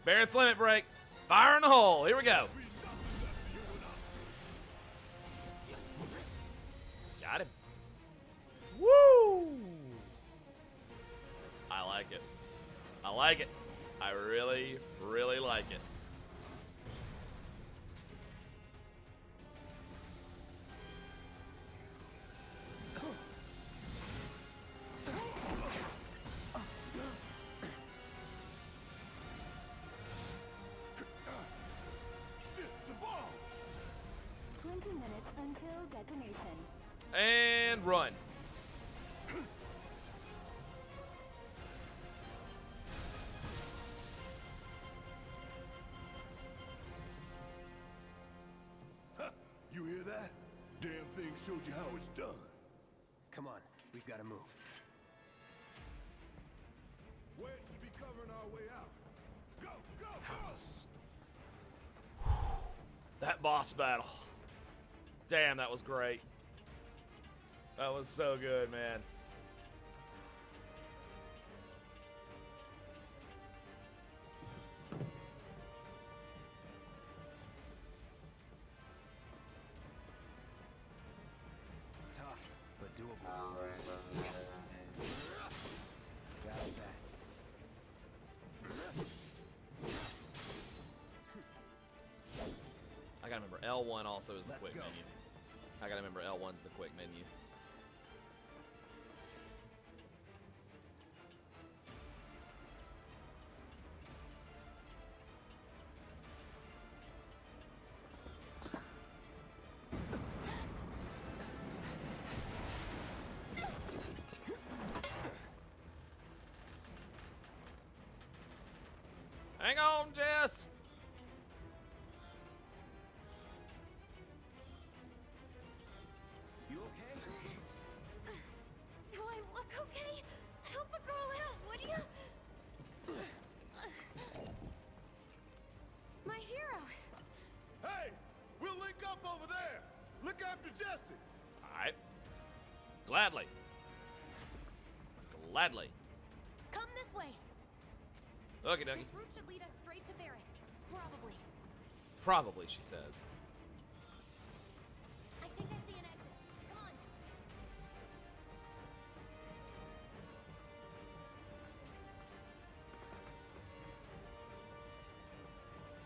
Barrett's limit break. Fire in the hole. Here we go. Got him. Woo! I like it. I like it. I really, really like it. detonation. And run. You hear that? Damn thing showed you how it's done. Come on, we've got to move. Wedge should be covering our way out. Go, go, go! That boss battle. Damn, that was great. That was so good, man. Tough, but doable. Got that. I gotta remember L1 also is the Let's quick go. menu. I gotta remember L1's the quick menu. Hang on, Jess. You okay? Do I look okay? Help a girl out, would you? My hero. Hey, we'll link up over there. Look after Jesse. Alright. Gladly. Gladly. Come this way. Okie dokie. This route should lead us straight to Barret. Probably. Probably, she says. I think I see an exit. Come on.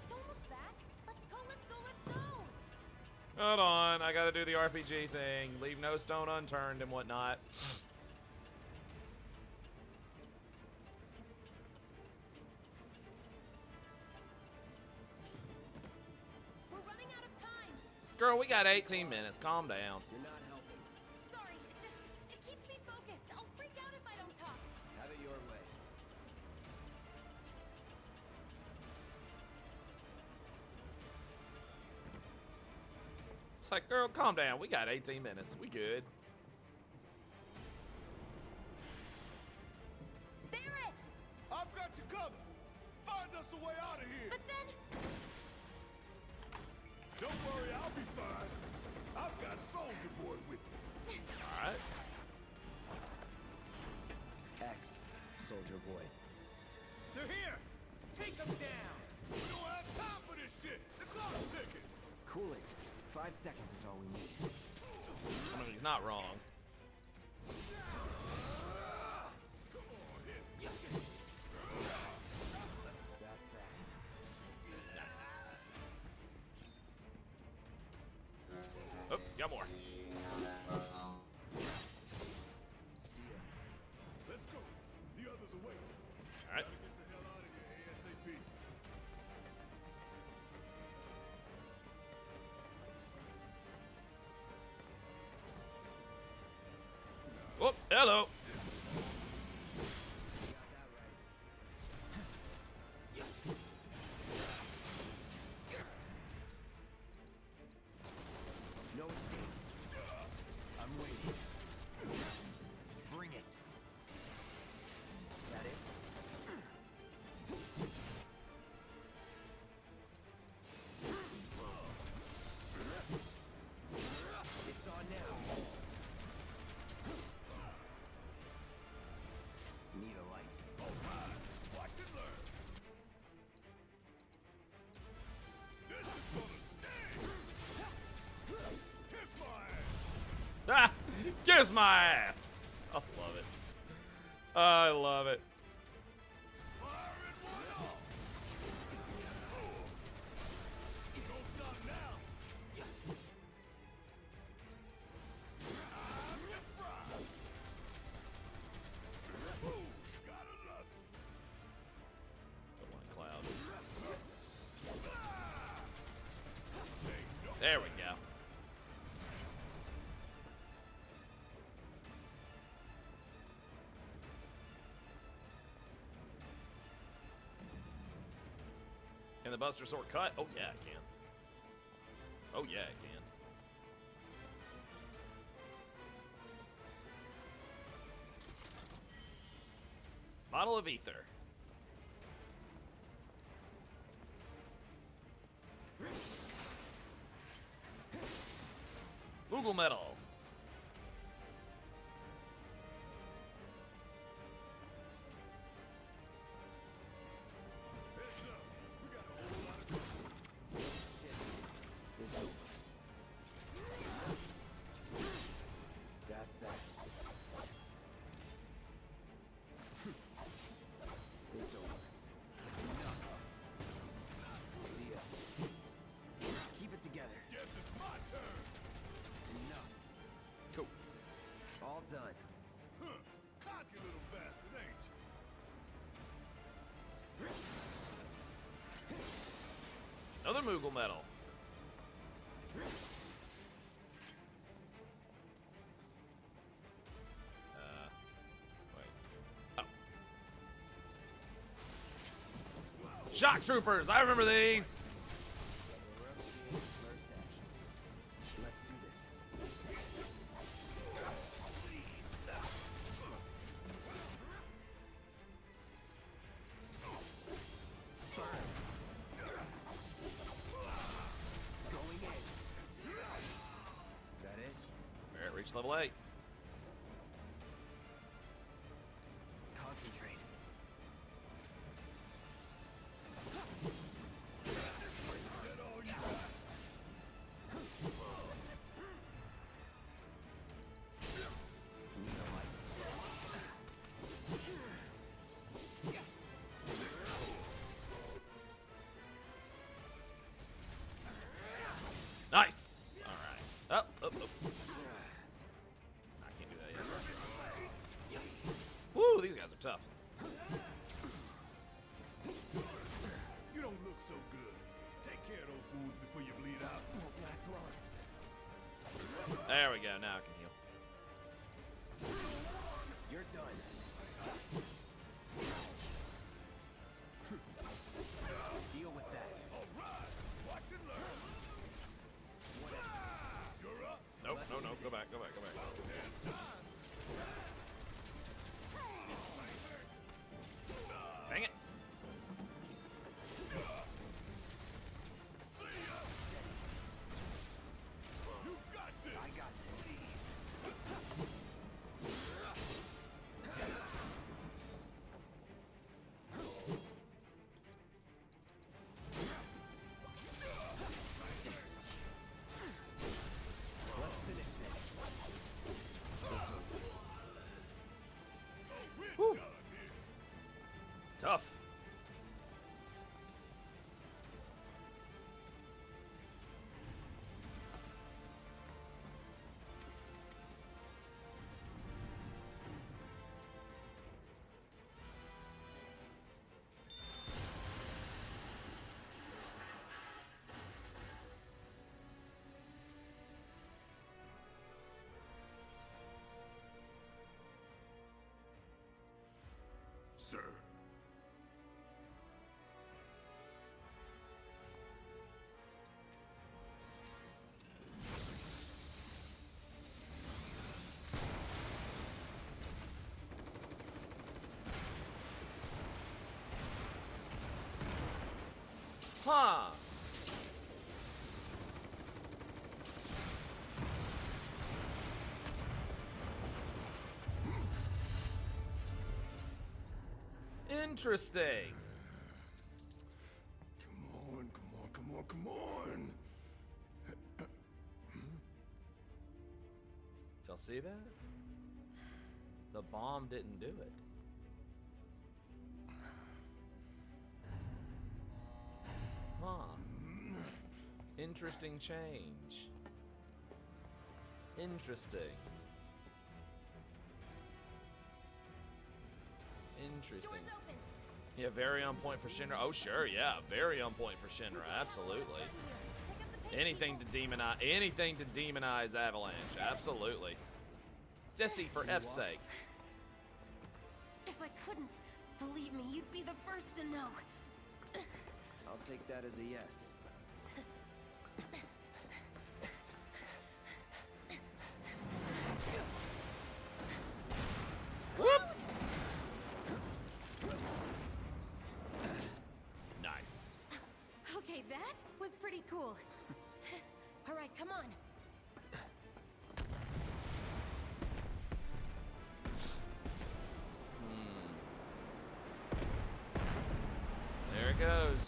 Don't look back. Let's go, let's go, let's go. Hold on, I gotta do the RPG thing. Leave no stone unturned and whatnot. We're running out of time. Girl, we got 18 minutes. Calm down. You're not helping. Sorry, it keeps me focused. I'll freak out if I don't talk. Have it your way. It's like, girl, calm down. We got 18 minutes. We good. Barret! I've got you covered. Find us a way out of here. But then, Don't worry, I'll be fine. I've got Soldier Boy with me. Alright. X, Soldier Boy. They're here. Take them down. We don't have time for this shit. The clock's ticking. Cool it. 5 seconds is all we need. I mean, he's not wrong. That's that. Oh, got more. See ya. Let's go. The others are waiting. Alright. Gotta get the hell out of here ASAP. Oh, hello. No escape. I'm waiting. Bring it. That it? It's on now. Need a light. Watch and learn. This is gonna sting. Kiss my ass. Ah! Kiss my ass! I love it. I love it. Fire in one off. Don't stop now. I'm your fry. Ooh, gotta love it. Come on, Cloud. Hey, no. There we go. the Buster Sword cut? Oh, yeah, it can. Oh, yeah, it can. Bottle of ether. Google metal. That's that. It's over. See ya. Keep it together. Guess it's my turn. Enough. Cool. All done. Huh. Cocky little bastard, ain't you? Another Moogle medal. Wait. Oh. Shock Troopers! I remember these! First action. Let's do this. Going in. That it? Barret reached level 8. Concentrate. That all you got? Need a light. Nice! Alright. Up, up, up. I can't do that yet. Woo, these guys are tough. You don't look so good. Take care of those wounds before you bleed out. Won't last long. There we go, now I can heal. You're done. Deal with that. All right. Watch and learn. You're up. Nope, no, no, go back, go back, go back. Dang it. You got this. I got this. Let's finish this. Woo. Tough. Sir. Huh. Interesting. Come on, come on, come on, come on. Did y'all see that? The bomb didn't do it. Huh. Interesting change. Interesting. Interesting. Doors open. Yeah, very on point for Shinra. Oh, sure, yeah, very on point for Shinra. Absolutely. Pick up the pace, Anything to demonize Avalanche. Absolutely. Jesse, for F's sake. If I couldn't, believe me, you'd be the first to know. I'll take that as a yes. Whoop! Nice. Okay, that was pretty cool. All right, come on. There it goes.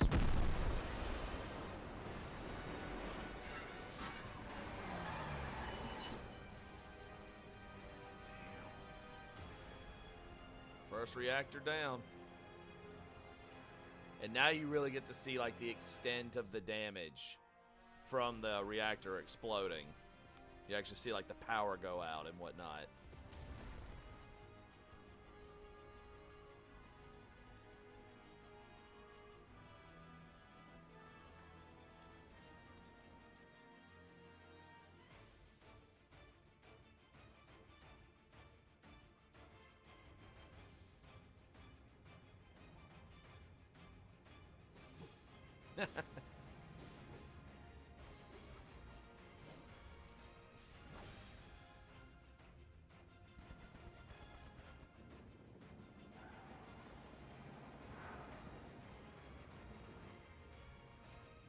First reactor down. And now you really get to see like the extent of the damage from the reactor exploding. You actually see like the power go out and whatnot.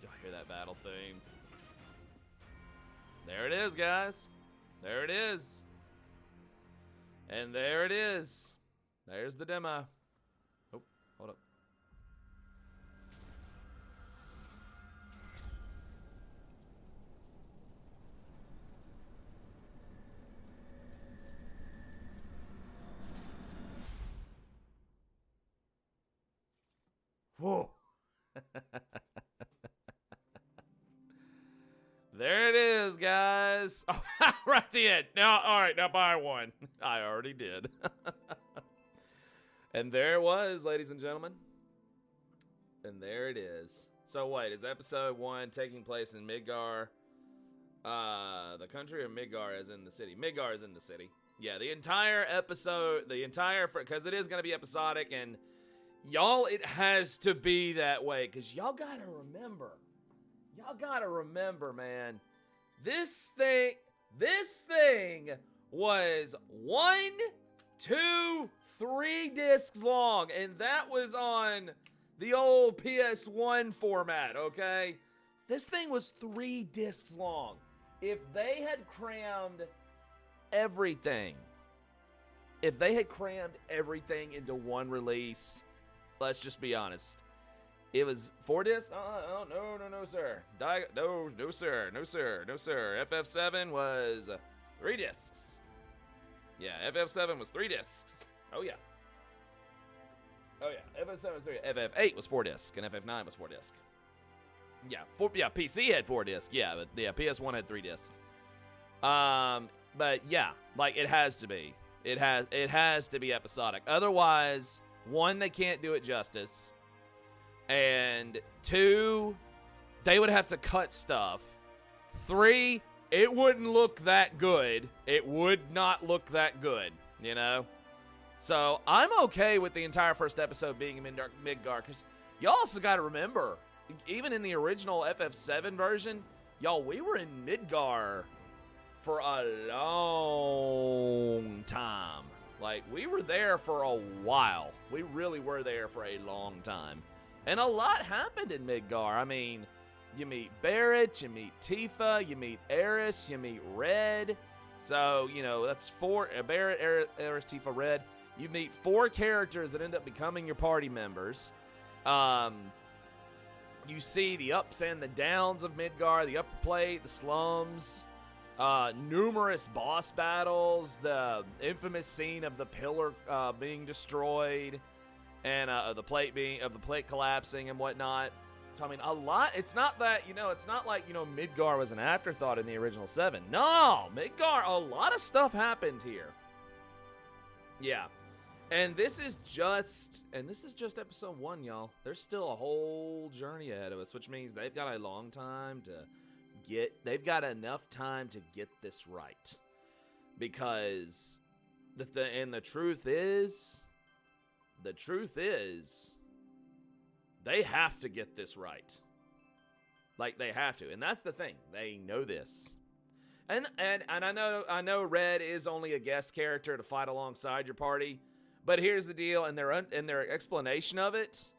Y'all hear that battle theme? There it is, guys. There it is. And there it is. There's the demo. Oh, hold up. Whoa. There it is, guys. Oh, right at the end. Now, all right, now buy one. I already did. And there it was, ladies and gentlemen. And there it is. So wait, is episode 1 taking place in Midgar, the country, or Midgar as in the city? Midgar is in the city. Yeah, the entire episode, because it is going to be episodic, and y'all, it has to be that way, because y'all got to remember, man, this thing was 1, 2, 3 discs long, and that was on the old PS1 format, okay? This thing was 3 discs long. If they had crammed everything into one release, let's just be honest, it was 4 discs? No, sir. No, sir. FF7 was 3 discs. Yeah, FF7 was 3 discs. Oh, yeah. FF7 was 3. FF8 was 4 discs, and FF9 was 4 discs. Yeah, PC had 4 discs. Yeah, but yeah, PS1 had 3 discs. But yeah, like it has to be. It has to be episodic. Otherwise, 1, they can't do it justice. And 2, they would have to cut stuff. 3, it wouldn't look that good. It would not look that good, you know? So I'm okay with the entire first episode being in Midgar, because y'all also got to remember, even in the original FF7 version, y'all, we were in Midgar for a long time. Like, we were there for a while. We really were there for a long time. And a lot happened in Midgar. I mean, you meet Barret, you meet Tifa, you meet Eris, you meet Red. So, you know, that's 4, Barret, Eris, Tifa, Red. You meet 4 characters that end up becoming your party members. You see the ups and the downs of Midgar, the upper plate, the slums, numerous boss battles, the infamous scene of the pillar being destroyed, and the plate collapsing and whatnot. So, I mean, a lot. It's not that, it's not like, Midgar was an afterthought in the original 7. No, Midgar, a lot of stuff happened here. Yeah. And this is just episode 1, y'all. There's still a whole journey ahead of us, which means they've got a long time they've got enough time to get this right. Because the truth is, They have to get this right. Like, they have to. And that's the thing. They know this. And I know Red is only a guest character to fight alongside your party, but here's the deal, and their explanation of it,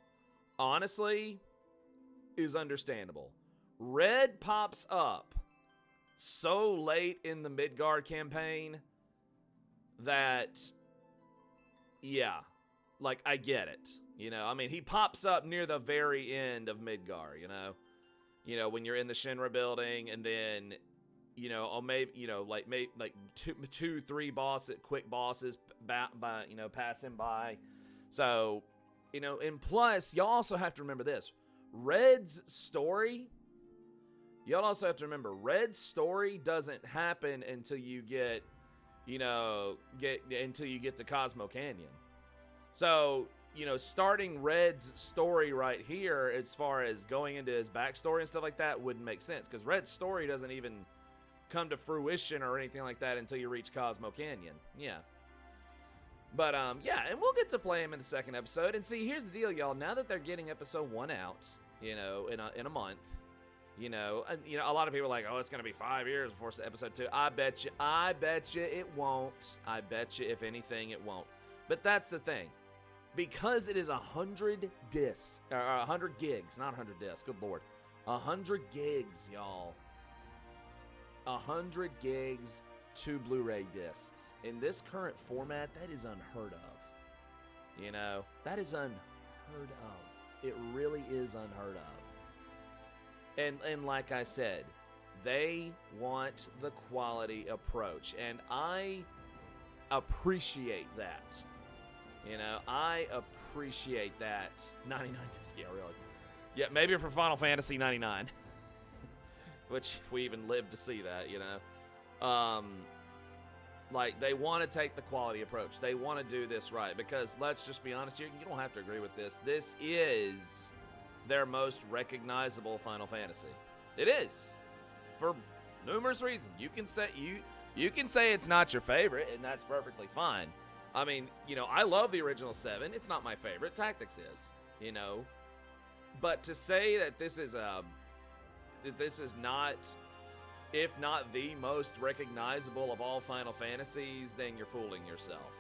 honestly, is understandable. Red pops up so late in the Midgard campaign that, yeah, like, I get it. You know, I mean, he pops up near the very end of Midgard, you know, when you're in the Shinra building, and then, you know, or maybe, you know, like two, three quick bosses, you know, pass him by. So, you know, and plus, y'all also have to remember this. Red's story, y'all also have to remember, Red's story doesn't happen until you get, until you get to Cosmo Canyon. So, you know, starting Red's story right here, as far as going into his backstory and stuff like that, wouldn't make sense, because Red's story doesn't even come to fruition or anything like that until you reach Cosmo Canyon. Yeah. But, yeah, and we'll get to play him in the second episode. And see, here's the deal, y'all. Now that they're getting episode 1 out, you know, in a month, you know, a lot of people are like, oh, it's going to be 5 years before episode 2. I bet you it won't. I bet you, if anything, it won't. But that's the thing. Because it is 100 discs, 100 gigs, not 100 discs, good lord. 100 gigs, y'all. 100 gigs, 2 Blu-ray discs. In this current format, that is unheard of. You know, that is unheard of. It really is unheard of. And like I said, they want the quality approach, and I appreciate that. You know, I appreciate that. 99 disc, yeah, really. Yeah, maybe for Final Fantasy 99. Which, if we even live to see that, you know. Like, they want to take the quality approach. They want to do this right. Because, let's just be honest here, you don't have to agree with this. This is their most recognizable Final Fantasy. It is. For numerous reasons. You can say it's not your favorite, and that's perfectly fine. I mean, you know, I love the original 7. It's not my favorite. Tactics is, you know. But to say that this is not, if not the most recognizable of all Final Fantasies, then you're fooling yourself.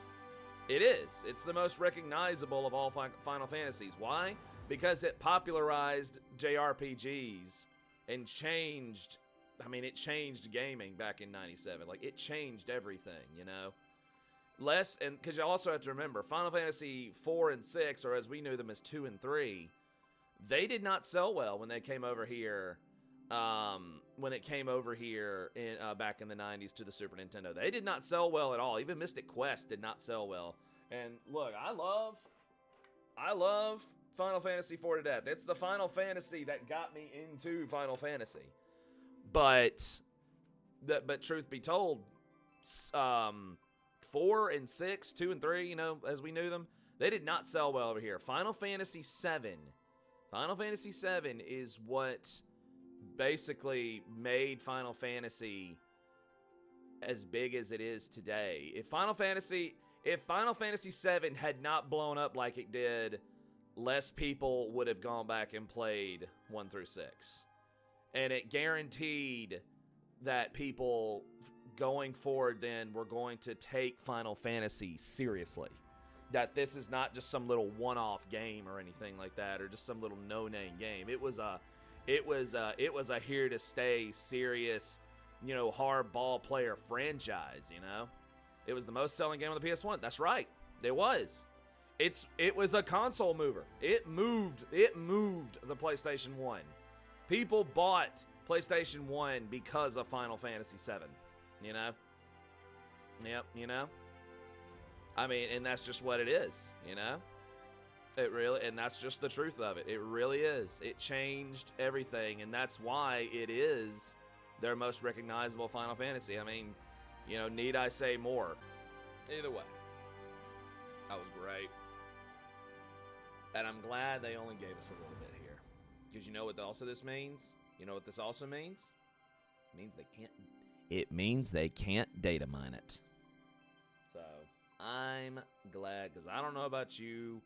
It is. It's the most recognizable of all Final Fantasies. Why? Because it popularized JRPGs and changed, I mean, it changed gaming back in 97. Like, it changed everything, you know? And because you also have to remember, Final Fantasy 4 and 6, or as we knew them as 2 and 3, they did not sell well when they came over here. When it came over here back in the 90s to the Super Nintendo, they did not sell well at all. Even Mystic Quest did not sell well. And look, I love Final Fantasy 4 to death. It's the Final Fantasy that got me into Final Fantasy. But truth be told, 4 and 6, 2 and 3, you know, as we knew them, they did not sell well over here. Final Fantasy 7 is what basically made Final Fantasy as big as it is today. If Final Fantasy 7 had not blown up like it did, less people would have gone back and played 1 through 6. And it guaranteed that people going forward then were going to take Final Fantasy seriously. That this is not just some little one-off game or anything like that, or just some little no-name game. It was a here to stay serious, you know, hardball player franchise, you know? It was the most selling game on the PS1. That's right. It was. It was a console mover. It moved the PlayStation 1. People bought PlayStation 1 because of Final Fantasy 7, you know? Yep, you know? I mean, and that's just what it is, you know? It really, and that's just the truth of it. It really is. It changed everything, and that's why it is their most recognizable Final Fantasy. I mean, you know, need I say more? Either way, that was great. And I'm glad they only gave us a little bit here. Because you know what also this means? You know what this also means? It means they can't data mine it. So, I'm glad, because I don't know about you,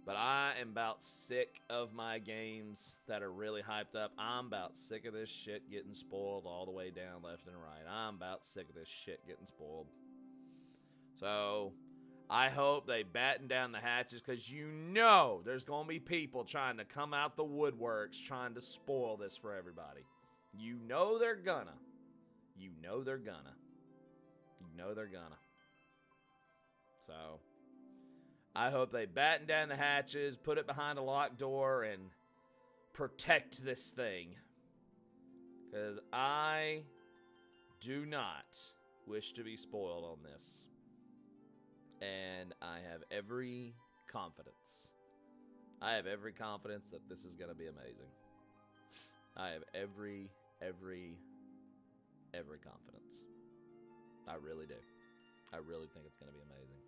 But I am about sick of my games that are really hyped up. I'm about sick of this shit getting spoiled all the way down left and right. I'm about sick of this shit getting spoiled. So I hope they batten down the hatches, because you know there's going to be people trying to come out the woodworks trying to spoil this for everybody. You know they're gonna. You know they're gonna. You know they're gonna. So I hope they batten down the hatches, put it behind a locked door, and protect this thing. Because I do not wish to be spoiled on this. And I have every confidence. I have every confidence that this is going to be amazing. I have every confidence. I really do. I really think it's going to be amazing.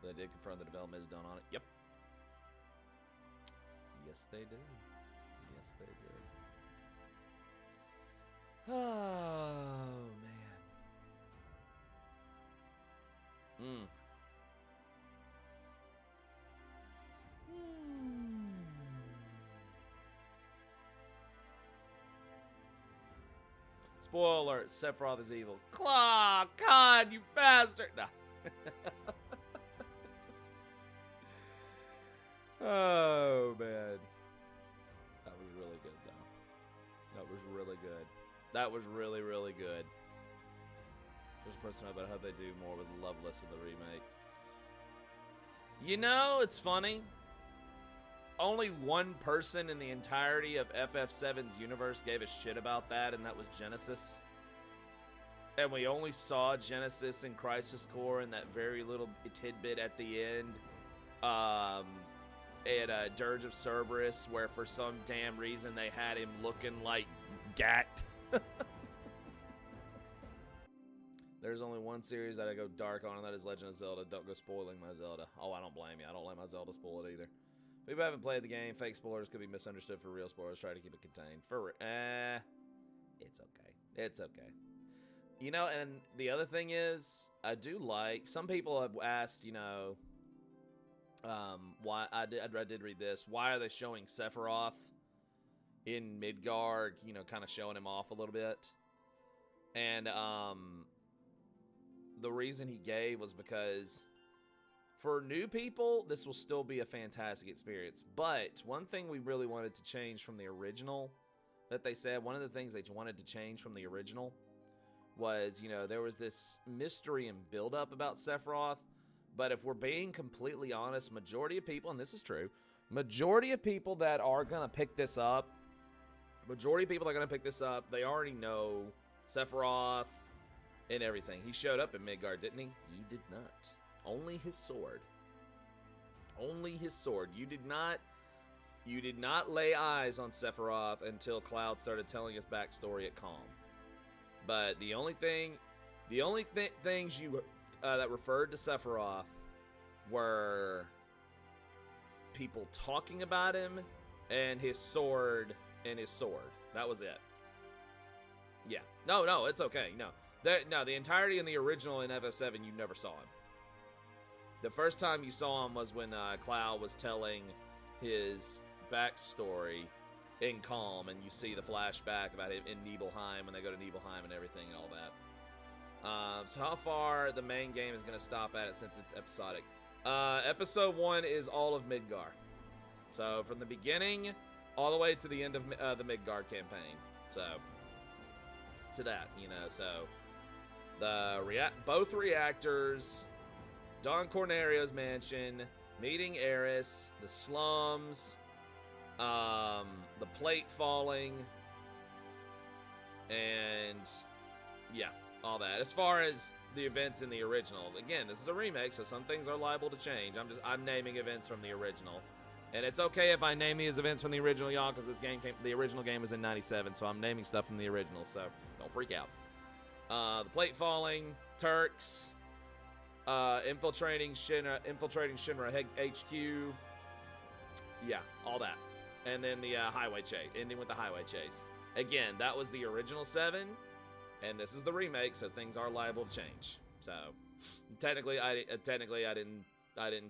They did confirm the development is done on it. Yep. Yes, they did. Yes, they did. Oh, man. Spoiler alert, Sephiroth is evil. Claw, God, you bastard! No. Oh, man. That was really good, though. That was really good. That was really, really good. There's a person about how they do more with Loveless in the remake. You know, it's funny. Only one person in the entirety of FF7's universe gave a shit about that, and that was Genesis. And we only saw Genesis in Crisis Core in that very little tidbit at the end. At Dirge of Cerberus, where for some damn reason they had him looking like gacked. There's only one series that I go dark on, and that is Legend of Zelda. Don't go spoiling my Zelda. Oh, I don't blame you. I don't let my Zelda spoil it either. People haven't played the game. Fake spoilers could be misunderstood for real spoilers. Try to keep it contained. It's okay. It's okay. You know, and the other thing is, I do like, some people have asked, you know, why I did read this. Why are they showing Sephiroth in Midgard? You know, kind of showing him off a little bit. And the reason he gave was because for new people, this will still be a fantastic experience. But one thing we really wanted to change from the original, that they said, one of the things they wanted to change from the original was, you know, there was this mystery and build-up about Sephiroth. But if we're being completely honest, majority of people, and this is true, majority of people that are going to pick this up, they already know Sephiroth and everything. He showed up in Midgard, didn't he? He did not. Only his sword. Only his sword. You did not lay eyes on Sephiroth until Cloud started telling his backstory at Calm. But the only things you that referred to Sephiroth were people talking about him and his sword That was it. Yeah. No, it's okay. No, the entirety in the original in FF7, you never saw him. The first time you saw him was when Cloud was telling his backstory in Calm, and you see the flashback about him in Nibelheim when they go to Nibelheim and everything and all that. So how far the main game is going to stop at it since it's episodic? Episode 1 is all of Midgar. So from the beginning all the way to the end of the Midgar campaign. So to that, you know, so both reactors, Don Cornelio's mansion, meeting Eris, the slums, the plate falling, and yeah, all that. As far as the events in the original, again, this is a remake, so some things are liable to change. I'm naming events from the original, and it's okay if I name these events from the original, y'all, because the original game was in '97, so I'm naming stuff from the original, so don't freak out. The plate falling, Turks, infiltrating Shinra HQ, yeah, all that. And then the highway chase, ending with the highway chase. Again, that was the original 7, and this is the remake, so things are liable to change. So technically, I didn't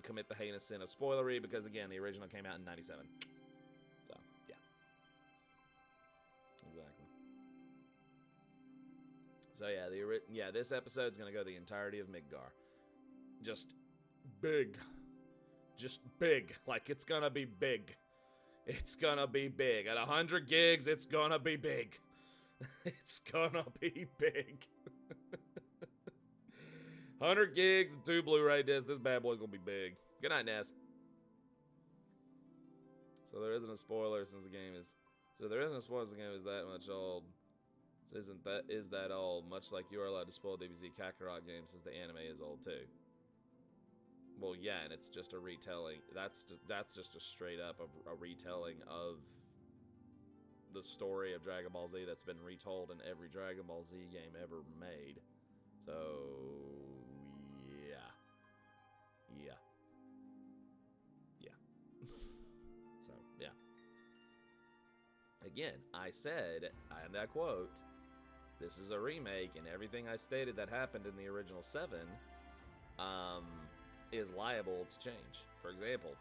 commit the heinous sin of spoilery because, again, the original came out in 97. So, yeah. Exactly. So, yeah, this episode's going to go the entirety of Midgar. Just big. Just big. Like, it's going to be big. It's going to be big. At 100 gigs, it's going to be big. It's going to be big. 100 gigs and 2 Blu-ray discs. This bad boy's going to be big. Good night, Ness. So there isn't a spoiler since the game is... So there isn't a spoiler since the game is that much old. Is that old? Much like you are allowed to spoil DBZ Kakarot games since the anime is old too. Well, yeah, and it's just a retelling. That's just a straight up a retelling of the story of Dragon Ball Z that's been retold in every Dragon Ball Z game ever made. So, yeah. So, yeah. Again, I said, and I quote, this is a remake, and everything I stated that happened in the original 7 is liable to change. For example,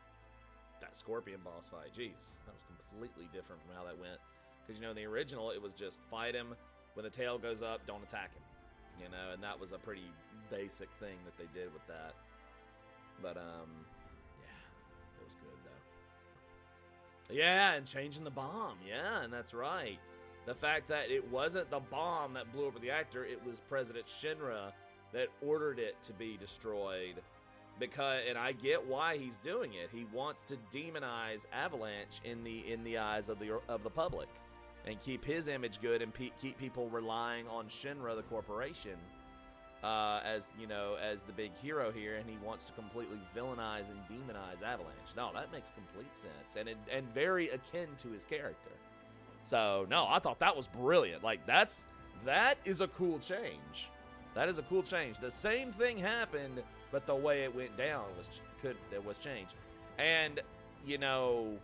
that Scorpion boss fight, jeez, that was completely different from how that went. Because, you know, in the original, it was just fight him, when the tail goes up, don't attack him. You know, and that was a pretty basic thing that they did with that. But, yeah, it was good, though. Yeah, and changing the bomb, yeah, and that's right. The fact that it wasn't the bomb that blew up the reactor, it was President Shinra that ordered it to be destroyed. Because, and I get why he's doing it. He wants to demonize Avalanche in the eyes of the public, and keep his image good, and keep people relying on Shinra, the corporation, as you know, as the big hero here. And he wants to completely villainize and demonize Avalanche. No, that makes complete sense, and very akin to his character. So no, I thought that was brilliant. Like that is a cool change. That is a cool change. The same thing happened, but the way it went down was changed. And, you know,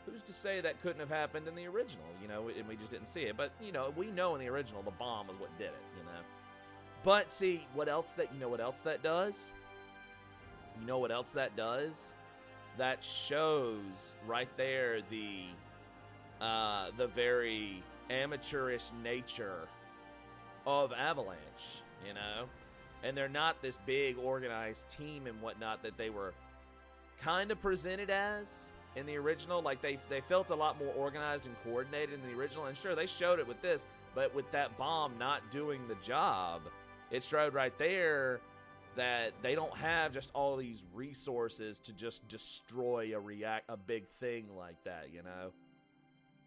who's to say that couldn't have happened in the original, you know, and we just didn't see it. But, you know, we know in the original the bomb was what did it, you know. But see, what else that does? You know what else that does? That shows right there the very amateurish nature of Avalanche, you know? And they're not this big organized team and whatnot that they were kind of presented as in the original. Like they felt a lot more organized and coordinated in the original, and sure, they showed it with this, but with that bomb not doing the job, it showed right there that they don't have just all these resources to just destroy a big thing like that, you know?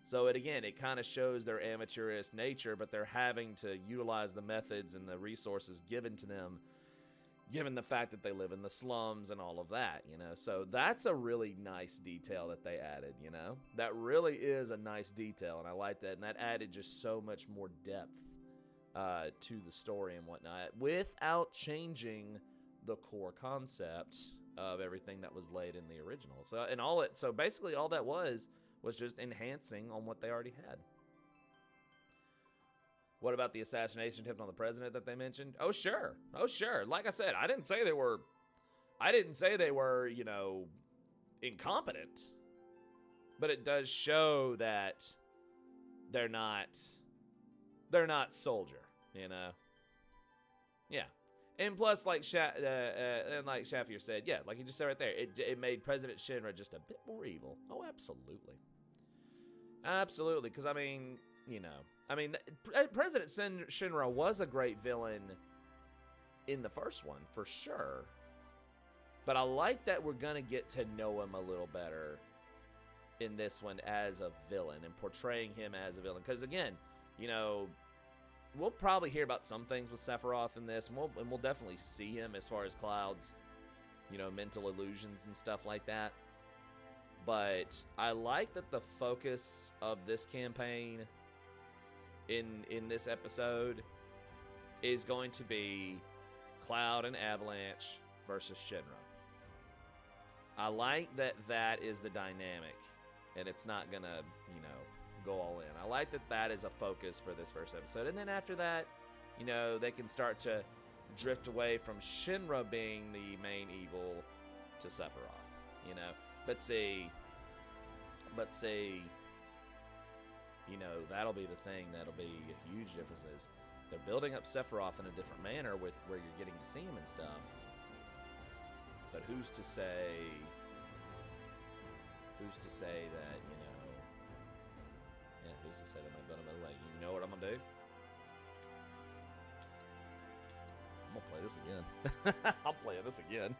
So it kind of shows their amateurish nature, but they're having to utilize the methods and the resources given to them, given the fact that they live in the slums and all of that, you know. So that's a really nice detail that they added, you know. That really is a nice detail, and I like that. And that added just so much more depth to the story and whatnot, without changing the core concept of everything that was laid in the original. So basically all that was just enhancing on what they already had. What about the assassination attempt on the president that they mentioned? Oh, sure. Like I said, I didn't say they were, you know, incompetent. But it does show that they're not soldier, you know? Yeah. And plus, like like Shafir said, yeah, like he just said right there, it made President Shinra just a bit more evil. Oh, absolutely. Absolutely, because, I mean, you know, President Shinra was a great villain in the first one, for sure. But I like that we're going to get to know him a little better in this one as a villain and portraying him as a villain. Because, again, you know, we'll probably hear about some things with Sephiroth in this, and we'll definitely see him as far as Cloud's, you know, mental illusions and stuff like that. But I like that the focus of this campaign in this episode is going to be Cloud and Avalanche versus Shinra. I like that is the dynamic, and it's not gonna, you know, go all in. I like that is a focus for this first episode, and then after that, you know, they can start to drift away from Shinra being the main evil to Sephiroth, you know. But see, you know, that'll be the thing. That'll be a huge difference. Is they're building up Sephiroth in a different manner with where you're getting to see him and stuff. But who's to say that, you know, yeah, who's to say that I'm gonna like, you know what I'm gonna do? I'm gonna play this again. I'm playing this again.